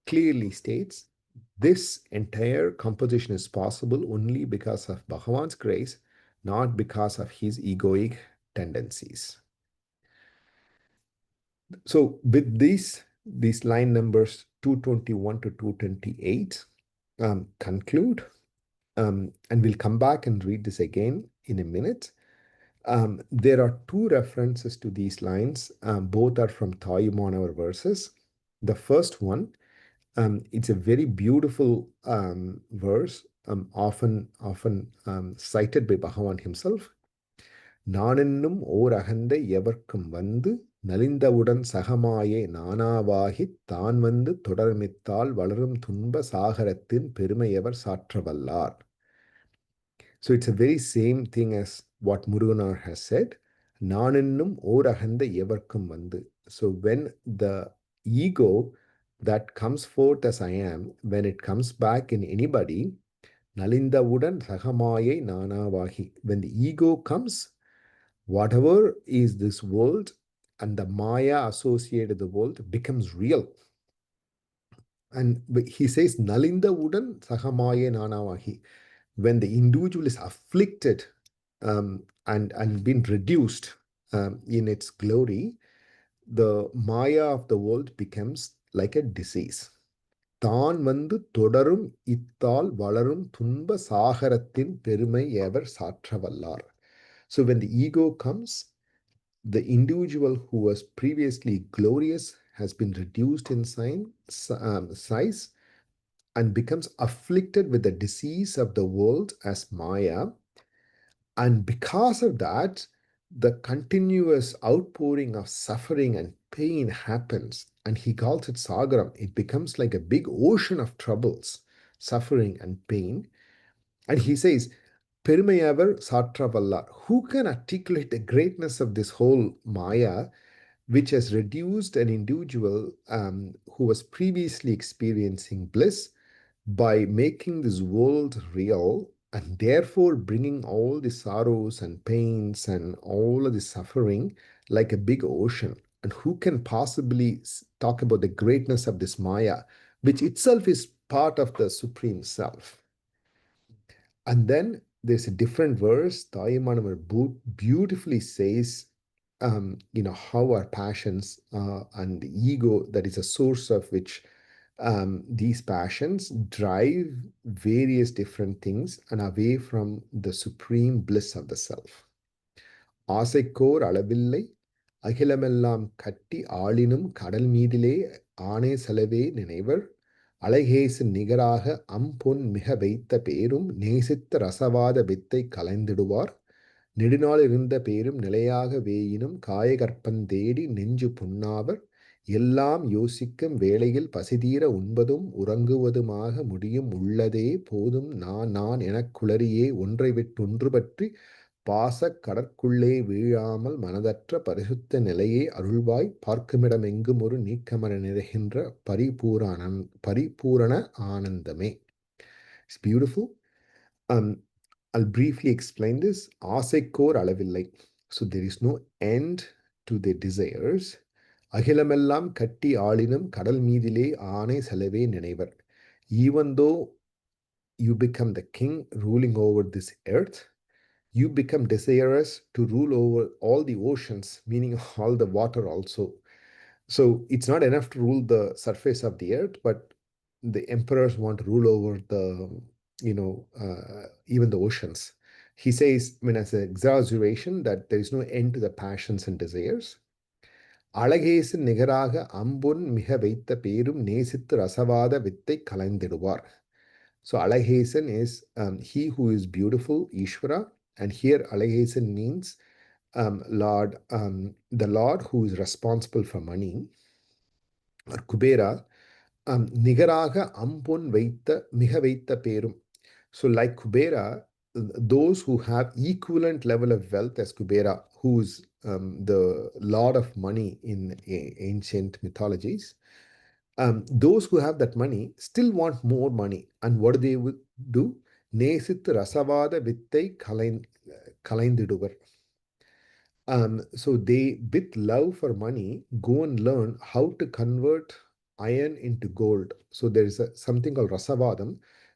clearly states this entire composition is possible only because of Bhagavan's grace, not because of his egoic tendencies. So with these line numbers 221 to 228 conclude, and we'll come back and read this again in a minute. There are two references to these lines. Both are from Thayumanavar verses. The first one, it's a very beautiful verse, often cited by Bhagavan himself. நானென்னும் ஓர் அகந்தை எவர்க்கும் வந்து நலிந்தவுடன் சகமாயே நானாவாகித் தான் வந்து தொடர்மித்தால் வளரும் துன்ப சாகரத்தின் பெருமையவர் சாற்றவல்லார். So it's a very same thing as what Muruganar has said. நானென்னும் ஓர் அகந்தை எவர்க்கும் வந்து. So when the ego that comes forth as I am, when it comes back in anybody, Nalindavudan Sahamayai Nanavahi. When the ego comes, whatever is this world and the Maya associated the world becomes real. And he says, Nalindavudan Sahamaya Nanavahi. When the individual is afflicted and been reduced in its glory, the Maya of the world becomes like a disease. தான் வந்து தொடரும் இத்தால் வளரும் துன்ப சாகரத்தின் பெருமை எவர் சாற்றவல்லார். So when the ego comes, the individual who was previously glorious has been reduced in size and becomes afflicted with the disease of the world as Maya. And because of that, the continuous outpouring of suffering and pain happens. And he calls it Sagaram. It becomes like a big ocean of troubles, suffering, and pain. And he says, Perumayavar Satravallar. Who can articulate the greatness of this whole Maya, which has reduced an individual who was previously experiencing bliss by making this world real and therefore bringing all the sorrows and pains and all of the suffering like a big ocean. And who can possibly talk about the greatness of this Maya, which itself is part of the Supreme Self? And then there's a different verse. Tayamanamar beautifully says, how our passions and the ego, that is a source of which these passions drive various different things and away from the supreme bliss of the self. ஆசைக்கோர் அளவில்லை அகிலமெல்லாம் கட்டி ஆளினும் கடல் மீதிலே ஆணை செலவே நினைவர் அழகேசு நிகராக அம்பொன் மிக வைத்த பேரும் நேசித்த ரசவாத வித்தை கலைந்திடுவார் நெடுநாள் இருந்த பேரும் நிலையாக வேயினும் காயகற்பந்தேடி நெஞ்சு புண்ணாவர் எல்லாம் யோசிக்கும் வேளையில் பசிதீர உண்பதும் உறங்குவதுமாக முடியும் உள்ளதே போதும் நான் எனக் குளறியே ஒன்றை விட்டு ஒன்று பற்றி பாசக் கடற்குள்ளே வீழாமல் மனதற்ற பரிசுத்த நிலையே அருள்வாய் பார்க்குமிடம் எங்கும் ஒரு நீக்கமர நிறைகின்ற பரிபூரண ஆனந்தமே. It's beautiful. I'll briefly explain this. ஆசைக்கோர் அளவில்லை. So there is no end to their desires. அகிலமெல்லாம் கட்டி ஆளினும் கடல் மீதிலே ஆணை செலவே நினைவர். Even though you become the king ruling over this earth, you become desirous to rule over all the oceans, meaning all the water also. So it's not enough to rule the surface of the earth, but the emperors want to rule over the, even the oceans. He says, as an exaggeration, that there is no end to the passions and desires. Alagesu நிகராக அம்பொன் மிக வைத்த பேரும் நேசித்து ரசவாத வித்தை கலைந்திடுவார். So Alaghesan is he who is beautiful, Ishvara, and here Alaghesan means Lord, the Lord who is responsible for money, or Kubera, Nigaraga Ampon Vaita Miha Vaita Perum. So like Kubera, those who have equivalent level of wealth as Kubera, who is the Lord of money in ancient mythologies, those who have that money still want more money. And what do they do? Nesit rasavada vittai kalaindiduvar. So they, with love for money, go and learn how to convert iron into gold. So there is something called rasavadam,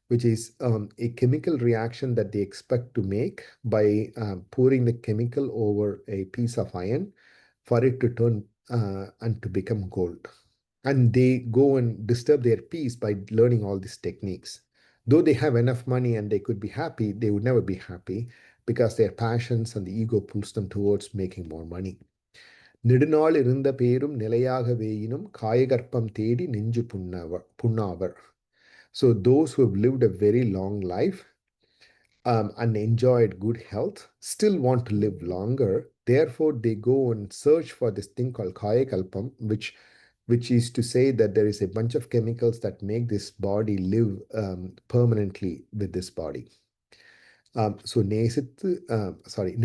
which is a chemical reaction that they expect to make by pouring the chemical over a piece of iron for it to turn and to become gold. And they go and disturb their peace by learning all these techniques. Though they have enough money and they could be happy, they would never be happy because their passions and the ego pulls them towards making more money. நெடுநாள் இருந்த பேரும் நிலையாக வேயினும் காயகற்பம் தேடி நெஞ்சு புண்ணாவர். So those who have lived a very long life and enjoyed good health still want to live longer. Therefore, they go and search for this thing called kayakalpam, which is to say that there is a bunch of chemicals that make this body live permanently with this body. So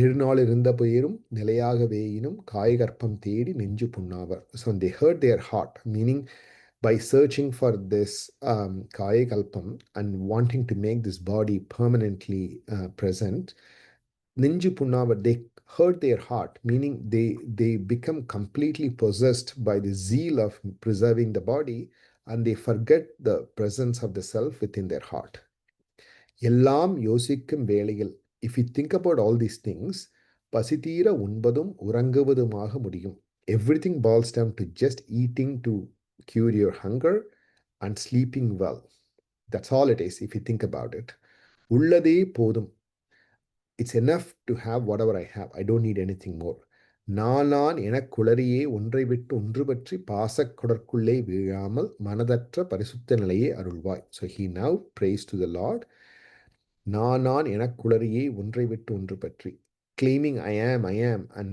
நெடுநாள் இருந்த பெயரும் நிலையாக வேயினும் காயகற்பம் தேடி நெஞ்சு புண்ணாவர். So they hurt their heart, meaning by searching for this Kaya Kalpam and wanting to make this body permanently present, Ninju Punnava, they hurt their heart, meaning they become completely possessed by the zeal of preserving the body, and they forget the presence of the self within their heart. Yellam யோசிக்கும் வேளையில், if you think about all these things, பசிதீர உண்பதும் உறங்குவதுமாக முடியும். Everything boils down to just eating to cure your hunger and sleeping well. That's all it is if you think about it. உள்ளதே போதும். It's enough to have whatever I have. I don't need anything more. நான் எனக்குளறியே ஒன்றை விட்டு ஒன்று பற்றி பாசக்கொடற்குள்ளே வீழாமல் மனதற்ற பரிசுத்த நிலையை அருள்வாய். So he now prays to the Lord. நான் எனக்குளறியே ஒன்றை விட்டு ஒன்று பற்றி, claiming I am, and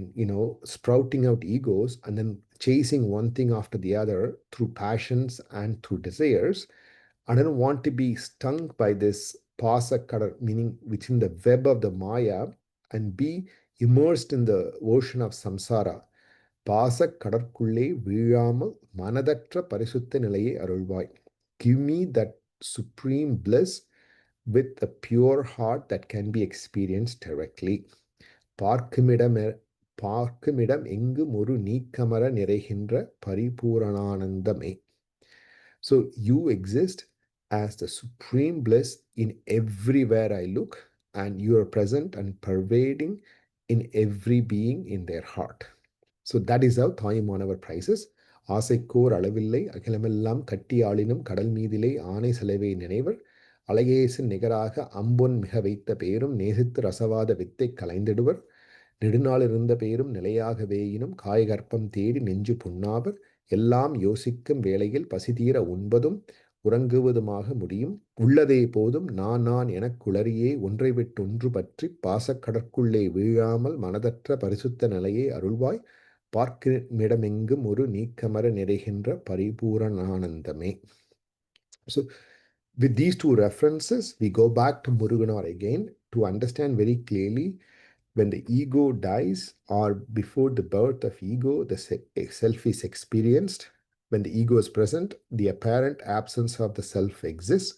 sprouting out egos and then chasing one thing after the other through passions and through desires. I don't want to be stung by this pasakadar, meaning within the web of the Maya, and be immersed in the ocean of samsara. பாசக்கடற்குள்ளே வீழாமல் மனதற்ற பரிசுத்த நிலையை அருள்வாய். Give me that supreme bliss with a pure heart that can be experienced directly. பார்க்குமிடம் எங்கும் ஒரு நீக்கமர நிறைகின்ற பரிபூரணானந்தமே. So you exist as the supreme bliss in everywhere I look, and you are present and pervading in every being in their heart. So that is how Thayumanavar prices. ஆசைக்கோர் அளவில்லை அகிலமெல்லாம் கட்டி ஆளினும் கடல் மீதிலே ஆணை செலவை நினைவர் அழகேசன் நிகராக அம்பொன் மிக வைத்த பேரும் நேசித்து ரசவாத வித்தை கலைந்திடுவர் நெடுநாள் இருந்த பேரும் நிலையாக வேயினும் காயகற்பம் தேடி நெஞ்சு புண்ணாவர் எல்லாம் யோசிக்கும் வேளையில் பசிதீர உண்பதும் உறங்குவதுமாக முடியும். உள்ளதே போதும் நான் எனக்குளறியே ஒன்றை விட்டு ஒன்று பற்றி பாசக்கடற்குள்ளே வீழாமல் மனதற்ற பரிசுத்த நிலையை அருள்வாய். பார்க்குமிடமெங்கும் ஒரு நீக்கமர நிறைகின்ற பரிபூரணானந்தமே. So with these two references, we go back to Muruganar again to understand very clearly when the ego dies or before the birth of ego, the self is experienced. When the ego is present, the apparent absence of the self exists.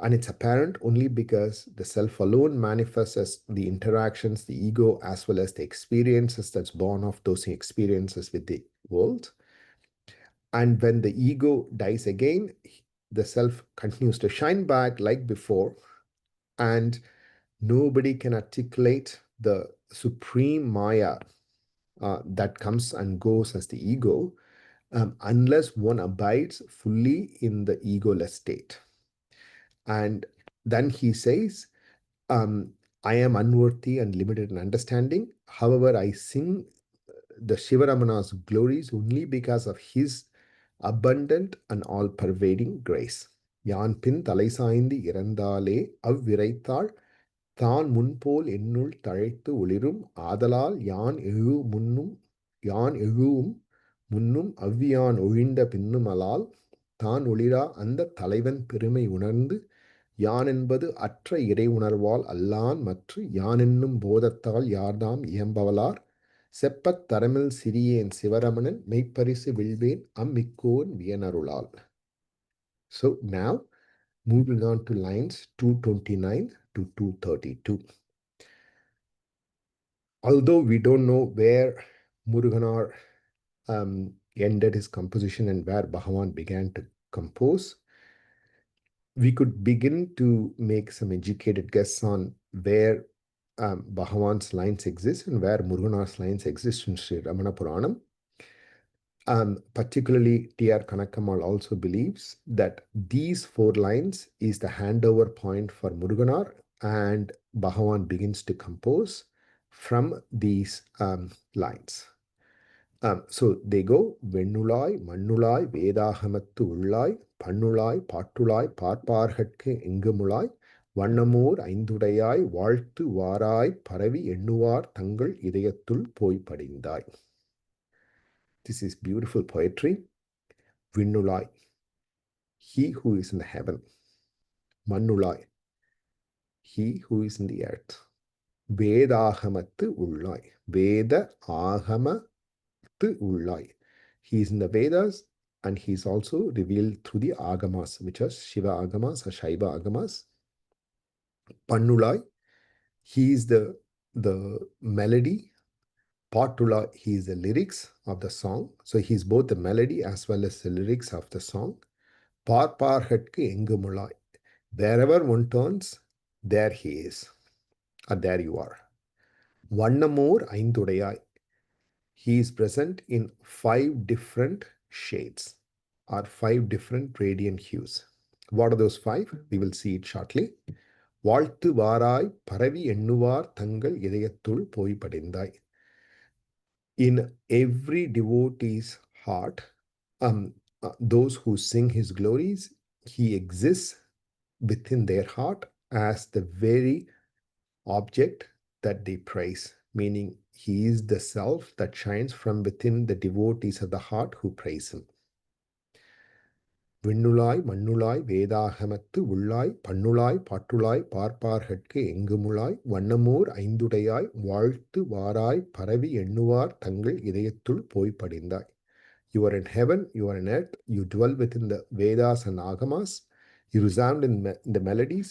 And it's apparent only because the self alone manifests as the interactions, the ego, as well as the experiences that's born of those experiences with the world. And when the ego dies again, the self continues to shine back like before, and nobody can articulate the supreme Maya that comes and goes as the ego unless one abides fully in the egoless state. And then he says, I am unworthy and limited in understanding. However, I sing the Shivaramana's glories only because of his abundant and all-pervading grace. யான் பின் தலை சாய்ந்து இறந்தாலே அவ்விரைத்தாள் தான் முன்போல் என்னுள் தழைத்து ஒளிரும் ஆதலால் யான் எழுவும் முன்னும் அவ்வியான் ஒழிந்த பின்னுமலால் தான் ஒளிரா அந்த தலைவன் பெருமை உணர்ந்து யான் என்பது அற்ற இறை உணர்வால் அல்லான் மற்று யான் என்னும் போதத்தால் யார்தாம் இயம்பவலார் செப்பத் தரமில் சிறியேன் Sivaramanan மெய்ப்பரிசு வில்வேன் அம்மிக்கோன் வியனருளால். So now moving on to lines 229 to 232. Although we don't know where Muruganar ended his composition and where Bhagavan began to compose, we could begin to make some educated guess on where Bhagavan's lines exist and where Muruganar's lines exist in Sri Ramana Puranam. Particularly, T.R. Kanakamal also believes that these 4 lines is the handover point for Muruganar, and Bhagavan begins to compose from these lines. So they go, Vennulai, Mannulai, Vedahamattu Ullai, Pannulai, Pattulai, Parparhatke Ingamulai, வண்ணமோர் ஐந்துடையாய் வாழ்த்து வாராய் பரவி எண்ணுவார் தங்கள் இதயத்துள் போய் படிந்தாய். This is beautiful poetry. Vinnulai, he who is in the heaven. Mannulai, he who is in the earth. Vedahamattu ullai, Veda ahamattu ullai. He is in the Vedas and he's also revealed through the Agamas, which are Shiva Agamas or Shaiva Agamas. Pannulai, he is the melody. Pattula, he is the lyrics of the song. So he's both the melody as well as the lyrics of the song. Parparhatku engumulai. Wherever one turns, there he is. Or there you are. Vannamur Aindudayai. He is present in 5 different shades or 5 different radiant hues. What are those 5? We will see it shortly. வாழ்த்து வாராய் பரவி எண்ணுவார் தங்கள் இதயத்துள் போய் படிந்தாய். In every devotee's heart, those who sing his glories, he exists within their heart as the very object that they praise, meaning he is the self that shines from within the devotees of the heart who praise him. விண்ணுளாய் மண்ணுளாய் வேதாகமத்து உள்ளாய் பண்ணுளாய் பாட்டுளாய் பார்ப்பார்கட்கு எங்குமுளாய் வண்ணமோர் ஐந்துடையாய் வாழ்த்து வாராய் பரவி எண்ணுவார் தங்கள் இதயத்துள் போய் படிந்தாய். You are in heaven, you are in earth, you dwell within the Vedas and Agamas, you resound in the melodies,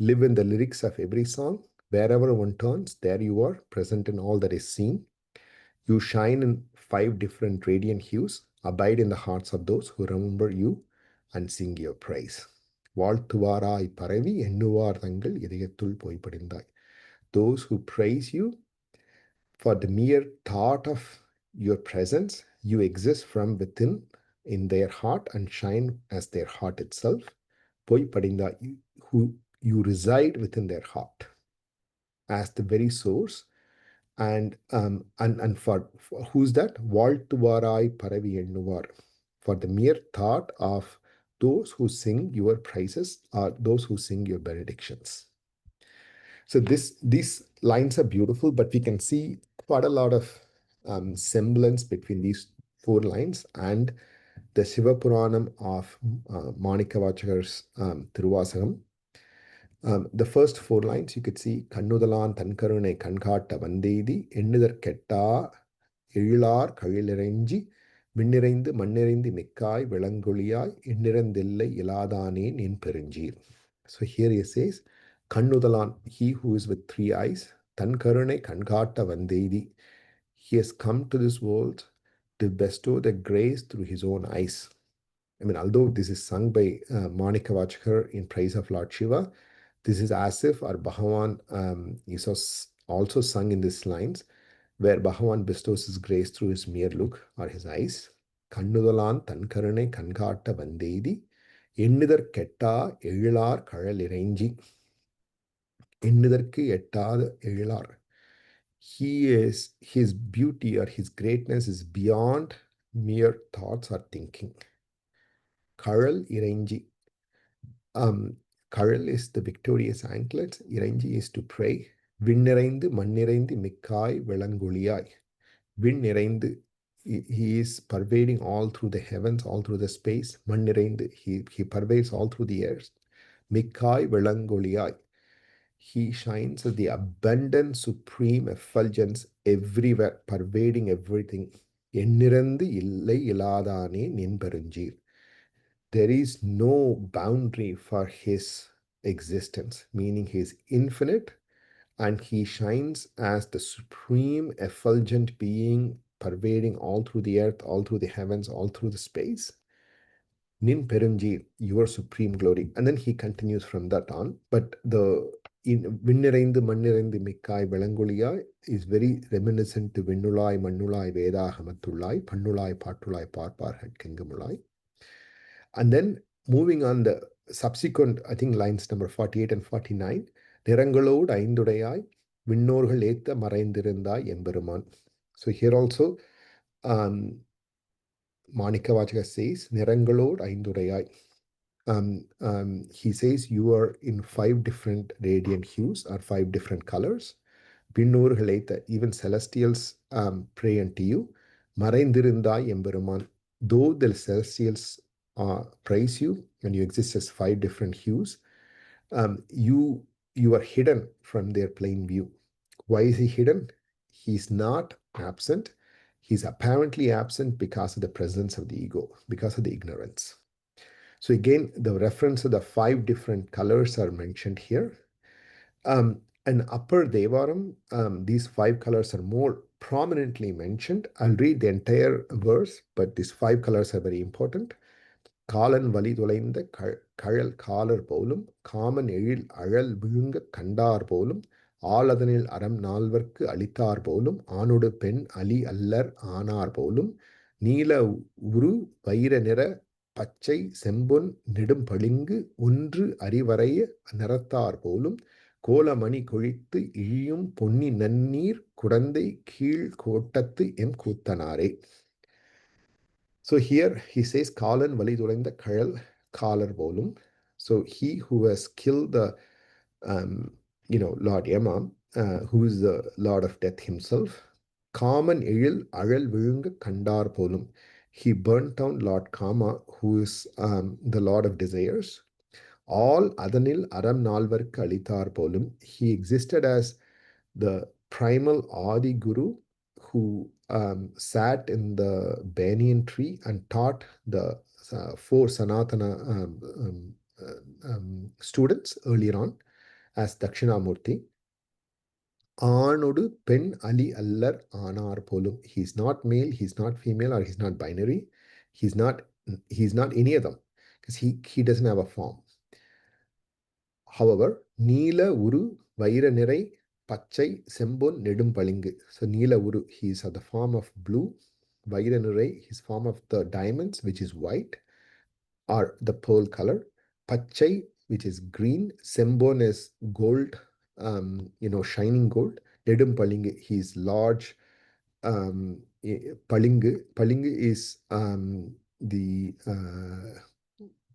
live in the lyrics of every song. Wherever one turns, there you are, present in all that is seen. You shine in 5 different radiant hues, abide in the hearts of those who remember you and sing your praise. வாழ்த்துவாராய் பரவி எண்ணுவார் தங்கள் இதயத்துள் போய் படிந்தாய். Those who praise you, for the mere thought of your presence, you exist from within in their heart and shine as their heart itself. போய் படிந்தாய், who you reside within their heart as the very source. And for who's that? வாழ்த்துவாராய் பரவி எண்ணுவார். For the mere thought of those who sing your praises are those who sing your benedictions. So these lines are beautiful, but we can see quite a lot of semblance between these 4 lines and the Shiva Puranam of Mickkavachagar's Tiruvachakam. The first 4 lines you could see Kannudalan Tankarunai Kankatta Vandeidi Ennidar Ezilar Kalirenji விண்ணிறைந்து மண்ணிறைந்து மிக்காய் விளங்கொழியாய் எண்ணிறந்தில்லை இலாதானே நின் பெருஞ்சீர். So here he says, Kannudalan, he who is with 3 eyes, Tankarunai Kankatta Vandeidi, he has come to this world to bestow the grace through his own eyes. I mean, although this is sung by Mickkavachagar in praise of Lord Shiva, this is as if our Bhagavan is also sung in these lines, where Bhagavan bestows his grace through his mere look or his eyes. Kannudalan Tankarunai Kankatta Vandeidi எண்ணுதற் கெட்டா எழிலார் கழல் இறைஞ்சி. எண்ணுதற்கு எட்டாத எழிலார். His beauty or his greatness is beyond mere thoughts or thinking. Kazhal iranji. Kazhal is the victorious anklet. Iranji is to pray. விண்ணிறைந்து மண்ணிறைந்து மிக்காய் விளங்குழியாய். விண்ணிறைந்து, he is pervading all through the heavens, all through the space. மண்ணிறைந்து, he pervades all through the earth. மிக்காய் விளங்குழியாய், he shines as the abundant supreme effulgence everywhere, pervading everything. எண்ணிறந்து இல்லை இலாதானே நின் பெருஞ்சீர். There is no boundary for his existence, meaning he is infinite, and he shines as the supreme effulgent being pervading all through the earth, all through the heavens, all through the space. Nin Perunjir, your supreme glory. And then he continues from that on. But the Vinniraindu Manniraindu Mikkai Velangulia is very reminiscent to Vinnulai, Mannulai, Veda Hamathulai, Pannulai, Patulai, Parpar, Het Kengamulai. And then moving on the subsequent, I think lines number 48 and 49, நிறங்களோடு ஐந்துடையாய் விண்ணோர்கள் ஏத்த மறைந்திருந்தாய் எம்பெருமான். So here also Mickkavachagar says நிறங்களோடு ஐந்துடையாய். He says you are in 5 different radiant hues or 5 different colors. விண்ணோர்கள் ஏத்த, even celestials pray unto you. மறைந்திருந்தாய் எம்பெருமான். Though the celestials praise you and you exist as 5 different hues, you are hidden from their plain view. Why is he hidden? He is not absent. He's apparently absent because of the presence of the ego, because of the ignorance. So again, the reference of the 5 different colors are mentioned here. In upper Devaram, these 5 colors are more prominently mentioned. I'll read the entire verse, but these 5 colors are very important. காலன் வலி தொலைந்த கழல் collar போலும் common எழில் அழல் விழுங்க கண்டார் போலும் ஆலதனில் அறம் நால்வர்க்கு அளித்தார் போலும் ஆணொடு பெண் அலி அல்லர் ஆனார் போலும் நீல உரு வைர நிற பச்சை செம்பொன் நெடும் பளிங்கு ஒன்று அறிவரைய நிறத்தார் போலும் கோலமணி கொழித்து இழியும் பொன்னி நன்னீர் குடந்தை கீழ் கோட்டத்து M கூத்தனாரே. So here he says, Kalan Validurainda Kayal Kalar Volum. So he who has killed the Lord Yama, who is the Lord of Death himself, Kaman Eyil Aral Virunga Kandar Polum. He burnt down Lord Kama, who is the Lord of Desires. All Adanil Aram Nalvar Kalitar Polum. He existed as the primal Adi Guru who sat in the banyan tree and taught the 4 Sanatana students earlier on as Dakshinamurti. Anudu pen ali allar anar polum. He's not male, he's not female, or he's not binary. He's not any of them because he doesn't have a form. However, Neela Uru Vaira Nirai Pachai Sembon Nedum Palingu. So Neela Uru, he is of the form of blue. Vaira Nirai, his form of the diamonds, which is white, or the pearl color. Pachai, which is green. Sembon is gold, shining gold. Nedum Palingu, he is large. Palingu is the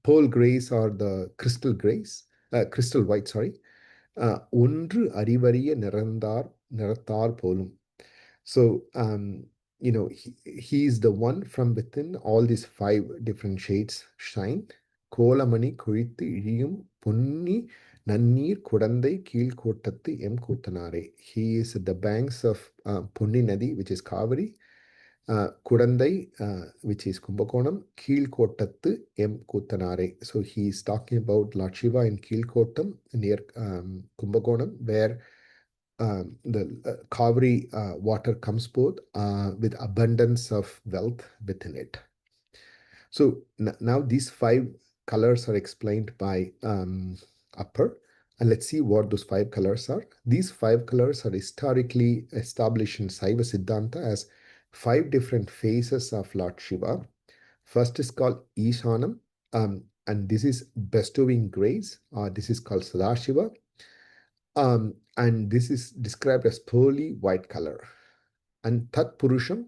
pearl grays or the crystal grays. Crystal white, sorry. ஒன்று அறிவறிய நிறத்தார் போலும். So, he is the one from within all these 5 different shades shine. கோலமணி கொழித்து இழியும் பொன்னி நன்னீர் குடந்தை கீழ்கோட்டத்து எம் கூத்தனாரே. He is at the banks of Punni Nadi, which is Kaveri, Kudandai, which is Kumbakonam, Keelkottattu M Kuttanare. So he is talking about Lord Shiva in Keelkottam near Kumbakonam, where the Kaveri water comes forth with abundance of wealth within it. So now these 5 colors are explained by Upper. And let's see what those 5 colors are. These 5 colors are historically established in Saiva Siddhanta as 5 different phases of Lord Shiva. First is called Ishanam, and this is bestowing grace. This is called Sadashiva, and this is described as pearly white color. And Tat Purusham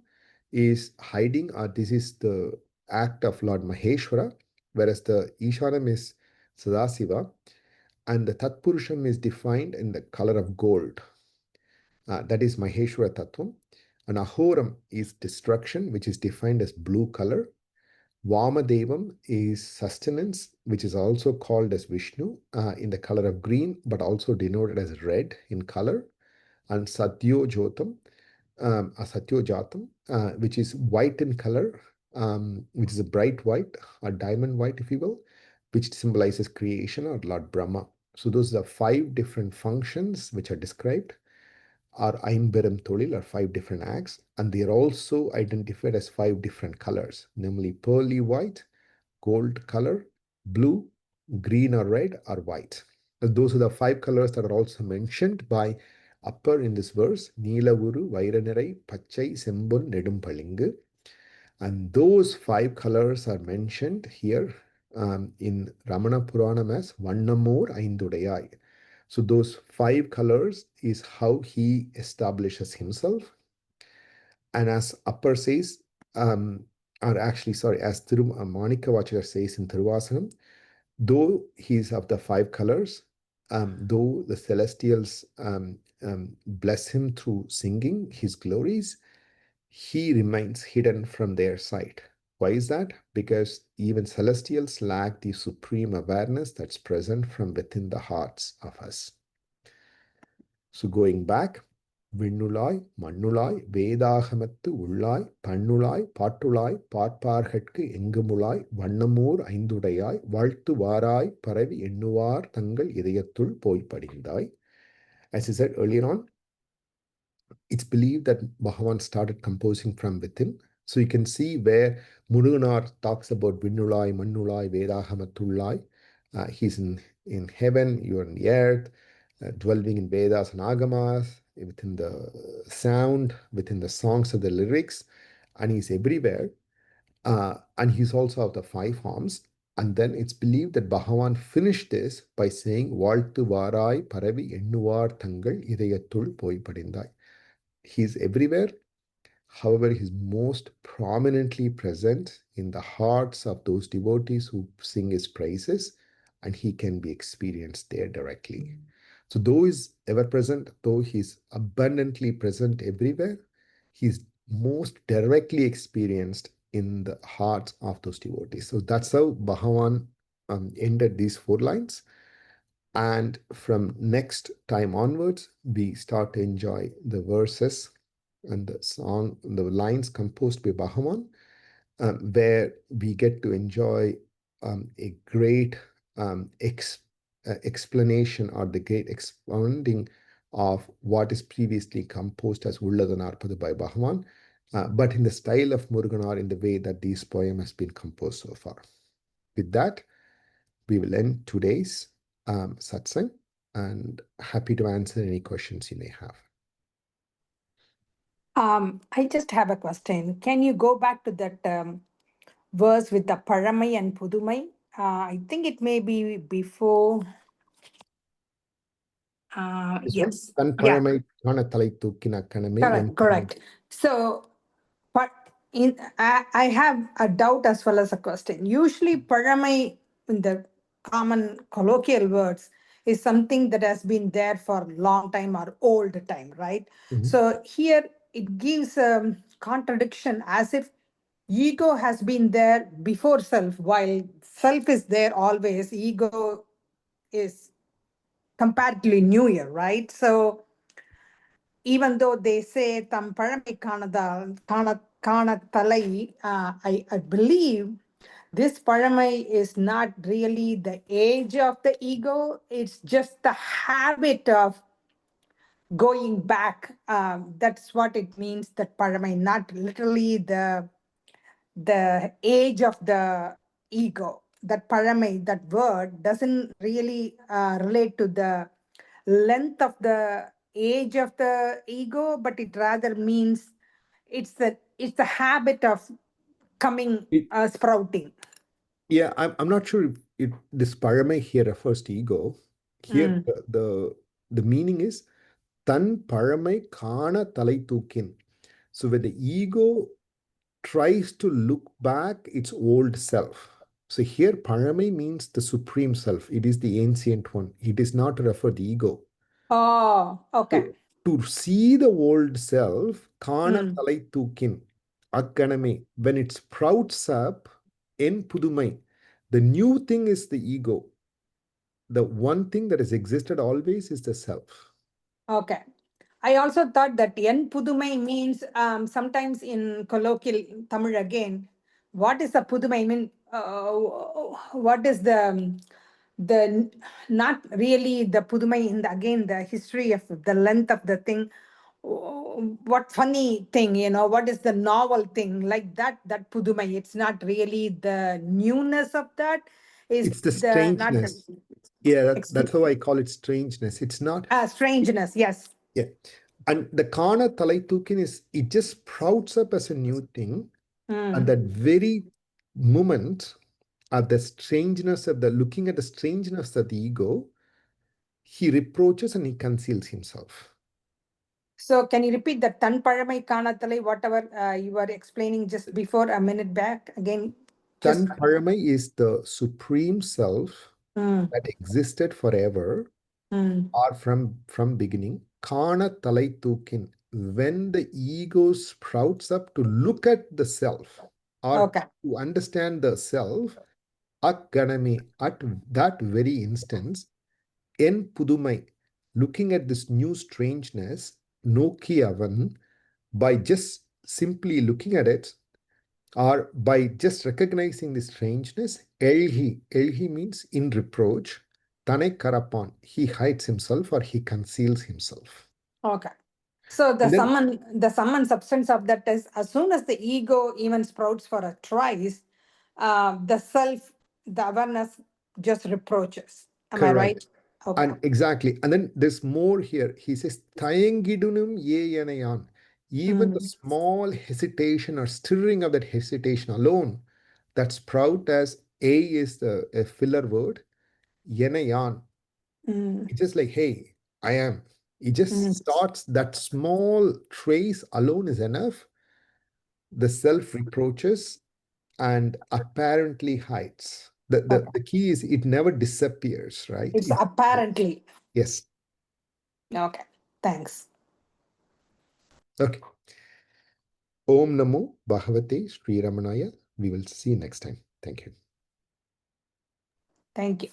is hiding, or this is the act of Lord Maheshwara, whereas the Ishanam is Sadasiva, and the Tat Purusham is defined in the color of gold. That is Maheshwara Tattvam. And Ahoram is destruction, which is defined as blue color. Vamadevam is sustenance, which is also called as Vishnu in the color of green, but denoted as red in color. And Satyo Jotam, Satyo Jatam, which is white in color, which is a bright white, or diamond white, if you will, which symbolizes creation or Lord Brahma. So those are 5 different functions which are described, are Aimberam Tolil, or 5 different acts, and they are also identified as 5 different colors, namely pearly white, gold color, blue, green or red, or white. Those are the 5 colors that are also mentioned by Upper in this verse, Neela Uru, Vairanirai, Pachai, Sembun, Nedum Palingu. And those 5 colors are mentioned here in Ramana Puranam as Vannamor Aindudayai. So those 5 colors is how he establishes himself. And as Upper says, as Mickkavachagar says in Tiruvachakam, though he is of the 5 colors, though the celestials bless him through singing his glories, he remains hidden from their sight. Why is that? Because even celestials lack the supreme awareness that's present from within the hearts of us. So going back, விண்ணுளாய் மண்ணுளாய் வேதாகமத்து உள்ளாய் பண்ணுளாய் பாட்டுளாய் பார்ப்பார்கட்கு எங்குமுளாய் வண்ணமூர் ஐந்துடையாய் வாழ்த்து வாராய் பரவி எண்ணுவார் தங்கள் இதயத்துள் போய் படிந்தாய். As I said earlier on, it's believed that Bhagavan started composing from within. So you can see where Muruganar talks about Vinnulai, Mannulai, Vedahamathulai. He's in heaven, you're on the earth, dwelling in Vedas and Agamas, within the sound, within the songs of the lyrics, and he's everywhere. And he's also of the five forms. And then it's believed that Bhagavan finished this by saying, Valtu Varai Paravi Ennuvar Tangal Idayathul Poi Padindai. He's everywhere. However, he's most prominently present in the hearts of those devotees who sing his praises, and he can be experienced there directly. So, though he's ever present, though he's abundantly present everywhere, he's most directly experienced in the hearts of those devotees. So, that's how Bhagavan ended these 4 lines. And from next time onwards, we start to enjoy the verses and the song, the lines composed by Bhagavan, where we get to enjoy a great explanation or the great expounding of what is previously composed as Ulladanarpada by Bhagavan, but in the style of Muruganar, in the way that this poem has been composed so far. With that, we will end today's satsang, and happy to answer any questions you may have. I just have a question. Can you go back to that verse with the Paramai and Pudumai? I think it may be before. Yes. Than Yeah. பழமை காண தலை தூக்கின கணமே என் Correct. So, but I have a doubt as well as a question. Usually, Paramai in the common colloquial words is something that has been there for a long time or old time, right? Mhm. So here it gives a contradiction as if ego has been there before self, while self is there always. Ego is comparatively newer, right? So even though they say tam paramai kana talai, I believe this paramai is not really the age of the ego. It's just the habit of going back. That's what it means, that paramai, not literally the age of the ego. That paramai, that word doesn't really relate to the length of the age of the ego, but it rather means it's the habit of coming, sprouting. Yeah, I'm not sure if this paramai here refers to ego. Here, the meaning is tan paramai kana talai tookin. So when the ego tries to look back its old self. So here paramai means the supreme self. It is the ancient one. It is not to refer the ego. Oh, okay. To see the old self, kana talai tookin, akkaname, when it sprouts up in pudumai, the new thing is the ego. The one thing that has existed always is the self. Okay. I also thought that en pudumai means sometimes in colloquial Tamil again, what is the pudumai? I mean, what is the not really the pudumai in the, again, the history of the length of the thing. What funny thing, what is the novel thing like that pudumai? It's not really the newness of that. It's the strangeness. Yeah, that's how I call it, strangeness. It's not strangeness. Yes. Yeah. And the kana talai tookin is, it just sprouts up as a new thing. And that very moment of the strangeness of the looking at the strangeness of the ego, he reproaches and he conceals himself. So can you repeat the tan paramai kanatalai, whatever you were explaining just before a minute back again? Tan paramai is the supreme self that existed forever or from beginning. Kana talai tookin, when the ego sprouts up to look at the self or to understand the self, akkaname, at that very instance, en pudumai, looking at this new strangeness, Nokiyavan, by just simply looking at it, or by just recognizing the strangeness, Elhi means in reproach, Tane Karapan, he hides himself or he conceals himself. Okay. So And then, the sum and substance of that is, as soon as the ego even sprouts for a twice, the self, the awareness just reproaches. Am I right? correct. Okay. And exactly. And then there's more here. He says, Tayangidunum ye yanayan. Even the small hesitation or stirring of that hesitation alone, that sprout as A is a filler word, yanayan. Mm, It's just like, hey, I am. It just mm. starts, that small trace alone is enough. The self reproaches and apparently hides. Okay. The key is it never disappears, right? It's apparently. Yes. Okay. Thanks. Okay. Om Namo Bhagavate Sri Ramanaya. We will see you next time. Thank you. Thank you.